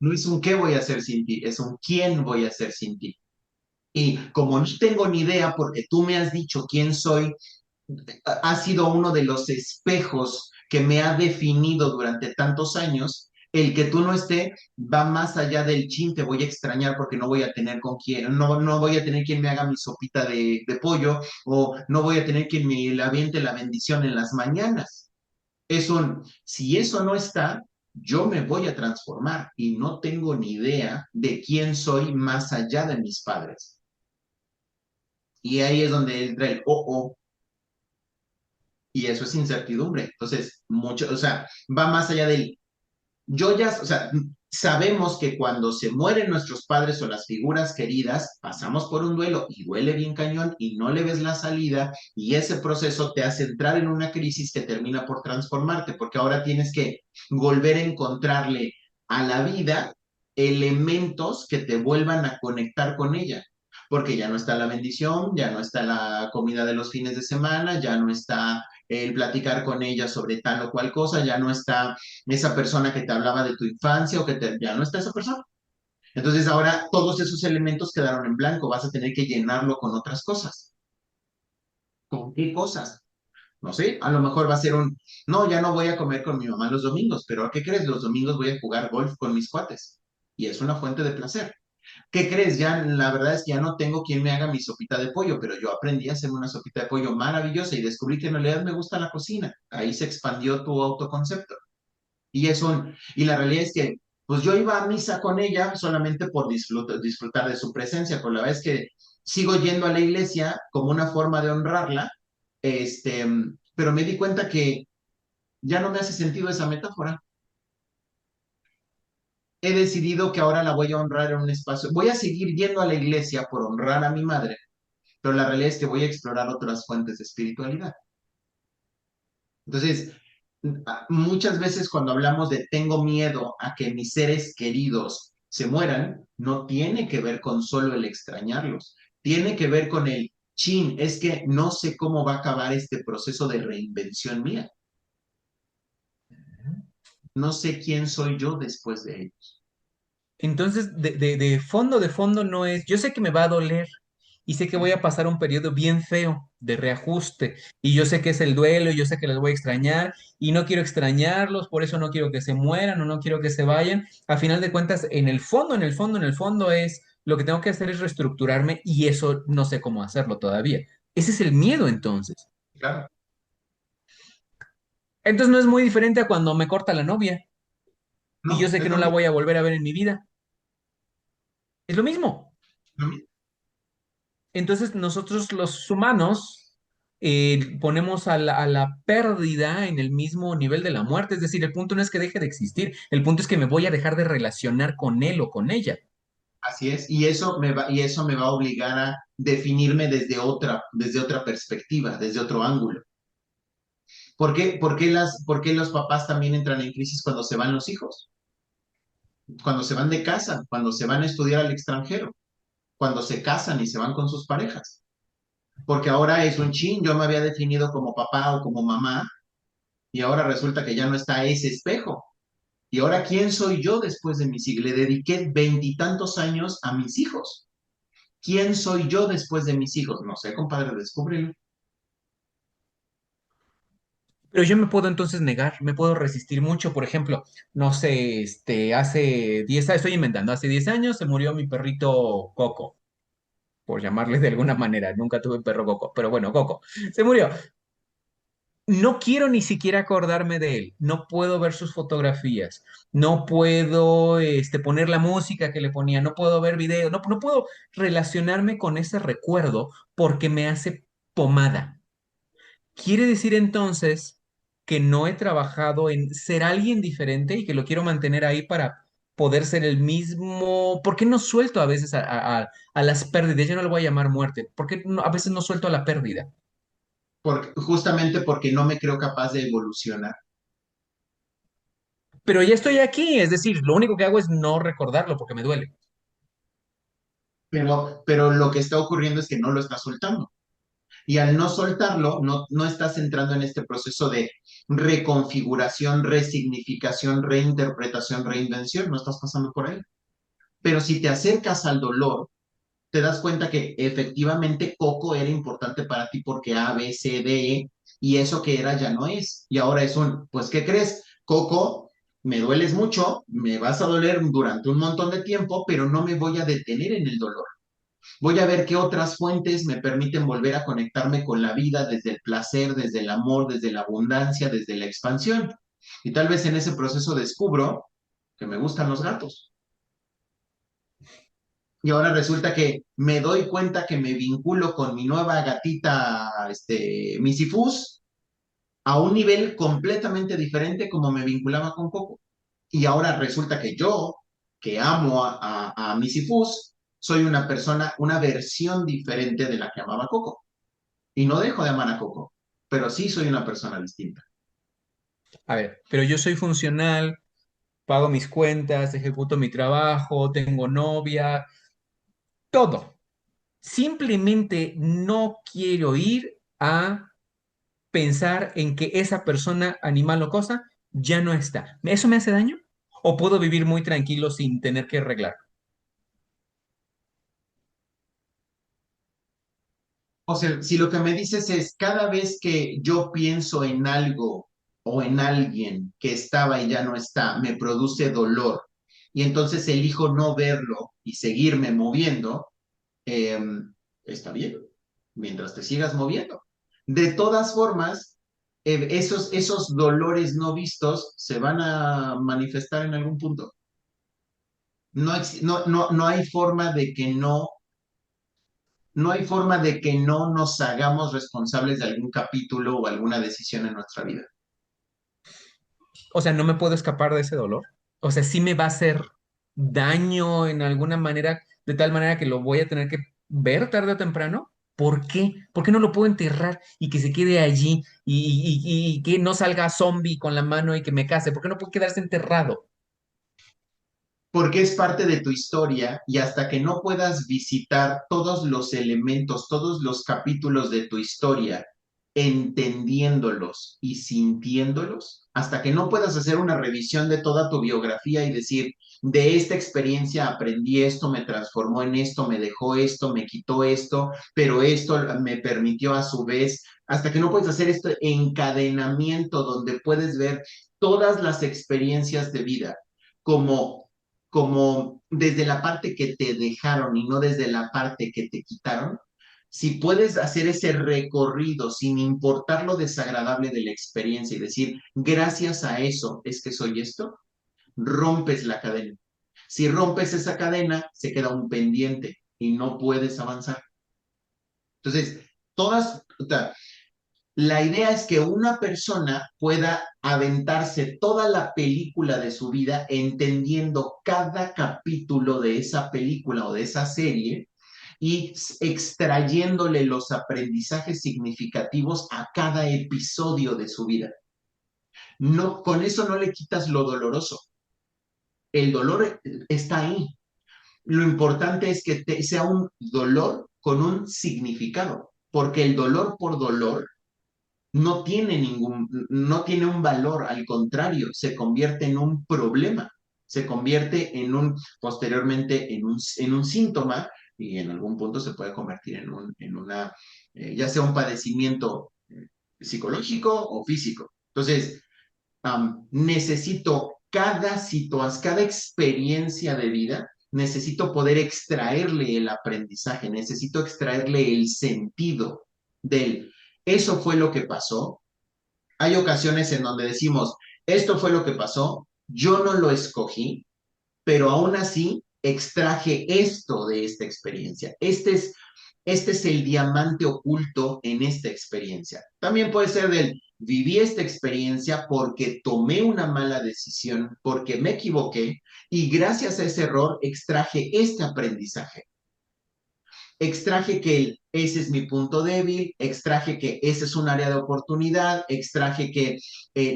No es un qué voy a hacer sin ti, es un quién voy a hacer sin ti. Y como no tengo ni idea, porque tú me has dicho quién soy, ha sido uno de los espejos que me ha definido durante tantos años. El que tú no esté va más allá del chin, te voy a extrañar porque no voy a tener con quién, no voy a tener quien me haga mi sopita de pollo o no voy a tener quien me aviente la bendición en las mañanas. Si eso no está, yo me voy a transformar y no tengo ni idea de quién soy más allá de mis padres. Y ahí es donde entra el oh, y eso es incertidumbre. Entonces, mucho, o sea, va más allá del, yo ya, o sea, sabemos que cuando se mueren nuestros padres o las figuras queridas, pasamos por un duelo y duele bien cañón y no le ves la salida y ese proceso te hace entrar en una crisis que termina por transformarte, porque ahora tienes que volver a encontrarle a la vida elementos que te vuelvan a conectar con ella. Porque ya no está la bendición, ya no está la comida de los fines de semana, ya no está el platicar con ella sobre tal o cual cosa, ya no está esa persona que te hablaba de tu infancia o ya no está esa persona. Entonces ahora todos esos elementos quedaron en blanco, vas a tener que llenarlo con otras cosas. ¿Con qué cosas? No sé, a lo mejor va a ser no, ya no voy a comer con mi mamá los domingos, pero ¿qué crees? Los domingos voy a jugar golf con mis cuates y es una fuente de placer. ¿Qué crees? Ya la verdad es que ya no tengo quien me haga mi sopita de pollo, pero yo aprendí a hacer una sopita de pollo maravillosa y descubrí que en realidad me gusta la cocina. Ahí se expandió tu autoconcepto. Y la realidad es que, pues yo iba a misa con ella solamente por disfrutar de su presencia, pero la verdad es que sigo yendo a la iglesia como una forma de honrarla, este, pero me di cuenta que ya no me hace sentido esa metáfora. He decidido que ahora la voy a honrar en un espacio. Voy a seguir yendo a la iglesia por honrar a mi madre, pero la realidad es que voy a explorar otras fuentes de espiritualidad. Entonces, muchas veces cuando hablamos de tengo miedo a que mis seres queridos se mueran, no tiene que ver con solo el extrañarlos, tiene que ver con el chin, es que no sé cómo va a acabar este proceso de reinvención mía. No sé quién soy yo después de ello. Entonces, de fondo no es, yo sé que me va a doler y sé que voy a pasar un periodo bien feo de reajuste y yo sé que es el duelo y yo sé que les voy a extrañar y no quiero extrañarlos, por eso no quiero que se mueran o no quiero que se vayan. A final de cuentas, en el fondo, en el fondo, en el fondo es lo que tengo que hacer es reestructurarme y eso no sé cómo hacerlo todavía. Ese es el miedo entonces. Claro, Entonces no es muy diferente a cuando me corta la novia y yo no, sé que es no lo la mismo. voy a volver a ver en mi vida. Es lo mismo. ¿no? Entonces nosotros los humanos ponemos a la pérdida en el mismo nivel de la muerte. Es decir, el punto no es que deje de existir, el punto es que me voy a dejar de relacionar con él o con ella. Así es, y eso me va a obligar a definirme desde otra perspectiva, desde otro ángulo. ¿Por qué los papás también entran en crisis cuando se van los hijos? Cuando se van de casa, cuando se van a estudiar al extranjero, cuando se casan y se van con sus parejas. Porque ahora es un chin, yo me había definido como papá o como mamá, y ahora resulta que ya no está ese espejo. Y ahora, ¿quién soy yo después de mis hijos? Le dediqué veintitantos años a mis hijos. ¿Quién soy yo después de mis hijos? No sé, compadre, descúbrelo. Pero yo me puedo entonces negar, me puedo resistir mucho. Por ejemplo, no sé, hace 10 años, estoy inventando, hace 10 años se murió mi perrito Coco, por llamarle de alguna manera. Nunca tuve un perro Coco, pero bueno, Coco, se murió. No quiero ni siquiera acordarme de él, no puedo ver sus fotografías, no puedo poner la música que le ponía, no puedo ver videos, no puedo relacionarme con ese recuerdo porque me hace pomada. ¿Quiere decir entonces que no he trabajado en ser alguien diferente y que lo quiero mantener ahí para poder ser el mismo? ¿Por qué no suelto a veces a las pérdidas? Yo no lo voy a llamar muerte. ¿Por qué a veces no suelto a la pérdida? Justamente porque no me creo capaz de evolucionar. Pero ya estoy aquí, es decir, lo único que hago es no recordarlo porque me duele. Pero lo que está ocurriendo es que no lo estás soltando. Y al no soltarlo, no estás entrando en este proceso de reconfiguración, resignificación, reinterpretación, reinvención, no estás pasando por ahí. Pero si te acercas al dolor, te das cuenta que efectivamente Coco era importante para ti porque A, B, C, D, E, y eso que era ya no es. Y ahora es pues, ¿qué crees? Coco, me dueles mucho, me vas a doler durante un montón de tiempo, pero no me voy a detener en el dolor. Voy a ver qué otras fuentes me permiten volver a conectarme con la vida desde el placer, desde el amor, desde la abundancia, desde la expansión. Y tal vez en ese proceso descubro que me gustan los gatos. Y ahora resulta que me doy cuenta que me vinculo con mi nueva gatita, Misifus, a un nivel completamente diferente como me vinculaba con Coco. Y ahora resulta que yo, que amo a Misifus, soy una persona, una versión diferente de la que amaba Coco. Y no dejo de amar a Coco, pero sí soy una persona distinta. A ver, pero yo soy funcional, pago mis cuentas, ejecuto mi trabajo, tengo novia, todo. Simplemente no quiero ir a pensar en que esa persona, animal o cosa, ya no está. ¿Eso me hace daño? ¿O puedo vivir muy tranquilo sin tener que arreglar? O sea, si lo que me dices es cada vez que yo pienso en algo o en alguien que estaba y ya no está, me produce dolor y entonces elijo no verlo y seguirme moviendo, eh, está bien, mientras te sigas moviendo. De todas formas, esos dolores no vistos se van a manifestar en algún punto. No hay forma de que no hay forma de que no nos hagamos responsables de algún capítulo o alguna decisión en nuestra vida. O sea, no me puedo escapar de ese dolor. O sea, sí me va a hacer daño en alguna manera, de tal manera que lo voy a tener que ver tarde o temprano. ¿Por qué? ¿Por qué no lo puedo enterrar y que se quede allí y que no salga zombie con la mano y que me case? ¿Por qué no puede quedarse enterrado? Porque es parte de tu historia y hasta que no puedas visitar todos los elementos, todos los capítulos de tu historia, entendiéndolos y sintiéndolos, hasta que no puedas hacer una revisión de toda tu biografía y decir, de esta experiencia aprendí esto, me transformó en esto, me dejó esto, me quitó esto, pero esto me permitió a su vez, hasta que no puedes hacer este encadenamiento donde puedes ver todas las experiencias de vida como desde la parte que te dejaron y no desde la parte que te quitaron, si puedes hacer ese recorrido sin importar lo desagradable de la experiencia y decir, gracias a eso es que soy esto, rompes la cadena. Si rompes esa cadena, se queda un pendiente y no puedes avanzar. Entonces, o sea, la idea es que una persona pueda aventarse toda la película de su vida entendiendo cada capítulo de esa película o de esa serie y extrayéndole los aprendizajes significativos a cada episodio de su vida. No, con eso no le quitas lo doloroso. El dolor está ahí. Lo importante es que sea un dolor con un significado, porque el dolor por dolor no tiene un valor, al contrario, se convierte en un problema, se convierte posteriormente en un síntoma y en algún punto se puede convertir en una, ya sea un padecimiento psicológico o físico. Entonces, necesito cada situación, cada experiencia de vida, necesito poder extraerle el aprendizaje, necesito extraerle el sentido del, eso fue lo que pasó. Hay ocasiones en donde decimos, esto fue lo que pasó, yo no lo escogí, pero aún así extraje esto de esta experiencia. Este es el diamante oculto en esta experiencia. También puede ser viví esta experiencia porque tomé una mala decisión, porque me equivoqué y gracias a ese error extraje este aprendizaje. Extraje que ese es mi punto débil, extraje que ese es un área de oportunidad, extraje que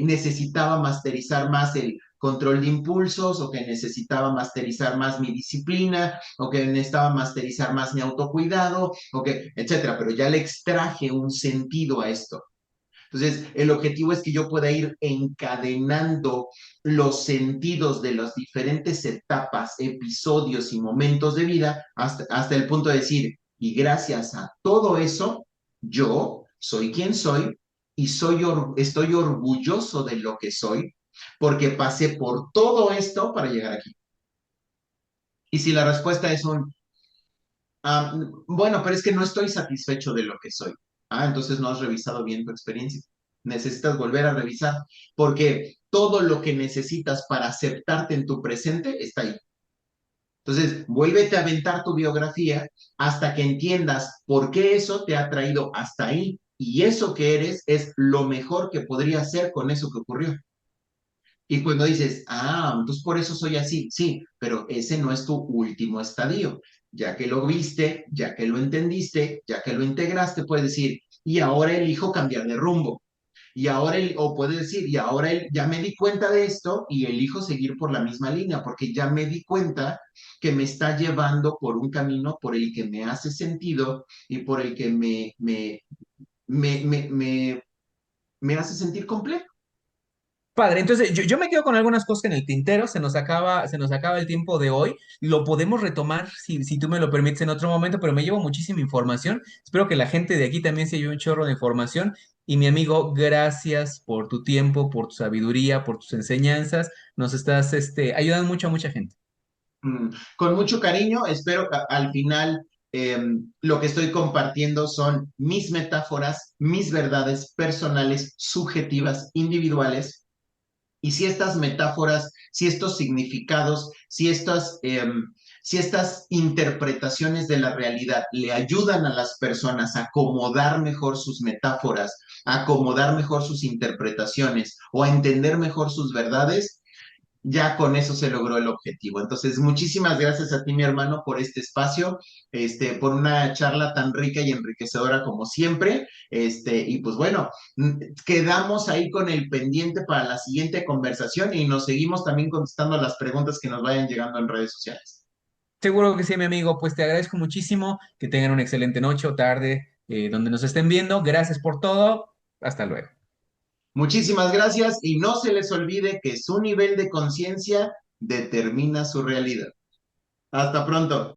necesitaba masterizar más el control de impulsos o que necesitaba masterizar más mi disciplina o que necesitaba masterizar más mi autocuidado o que, etcétera, pero ya le extraje un sentido a esto. Entonces, el objetivo es que yo pueda ir encadenando los sentidos de las diferentes etapas, episodios y momentos de vida hasta el punto de decir, y gracias a todo eso, yo soy quien soy y estoy orgulloso de lo que soy porque pasé por todo esto para llegar aquí. Y si la respuesta es bueno, pero es que no estoy satisfecho de lo que soy. Entonces no has revisado bien tu experiencia. Necesitas volver a revisar, porque todo lo que necesitas para aceptarte en tu presente está ahí. Entonces, vuélvete a aventar tu biografía hasta que entiendas por qué eso te ha traído hasta ahí. Y eso que eres es lo mejor que podría ser con eso que ocurrió. Y cuando dices, entonces por eso soy así, sí, pero ese no es tu último estadio. Ya que lo viste, ya que lo entendiste, ya que lo integraste, puedes decir, y ahora elijo cambiar de rumbo. Y ahora, o puedes decir, y ahora ya me di cuenta de esto y elijo seguir por la misma línea, porque ya me di cuenta que me está llevando por un camino por el que me hace sentido y por el que me hace sentir completo. Padre, entonces yo me quedo con algunas cosas en el tintero, se nos acaba el tiempo de hoy, lo podemos retomar si tú me lo permites en otro momento, pero me llevo muchísima información, espero que la gente de aquí también se lleve un chorro de información y mi amigo, gracias por tu tiempo, por tu sabiduría, por tus enseñanzas, nos estás ayudando mucho a mucha gente. Con mucho cariño, espero que al final lo que estoy compartiendo son mis metáforas, mis verdades personales, subjetivas, individuales. Y si estas metáforas, si estos significados, si estas interpretaciones de la realidad le ayudan a las personas a acomodar mejor sus metáforas, a acomodar mejor sus interpretaciones o a entender mejor sus verdades, ya con eso se logró el objetivo. Entonces, muchísimas gracias a ti, mi hermano, por este espacio, por una charla tan rica y enriquecedora como siempre. Y pues bueno, quedamos ahí con el pendiente para la siguiente conversación y nos seguimos también contestando las preguntas que nos vayan llegando en redes sociales. Seguro que sí, mi amigo, pues te agradezco muchísimo, que tengan una excelente noche o tarde donde nos estén viendo, gracias por todo, hasta luego. Muchísimas gracias y no se les olvide que su nivel de conciencia determina su realidad. Hasta pronto.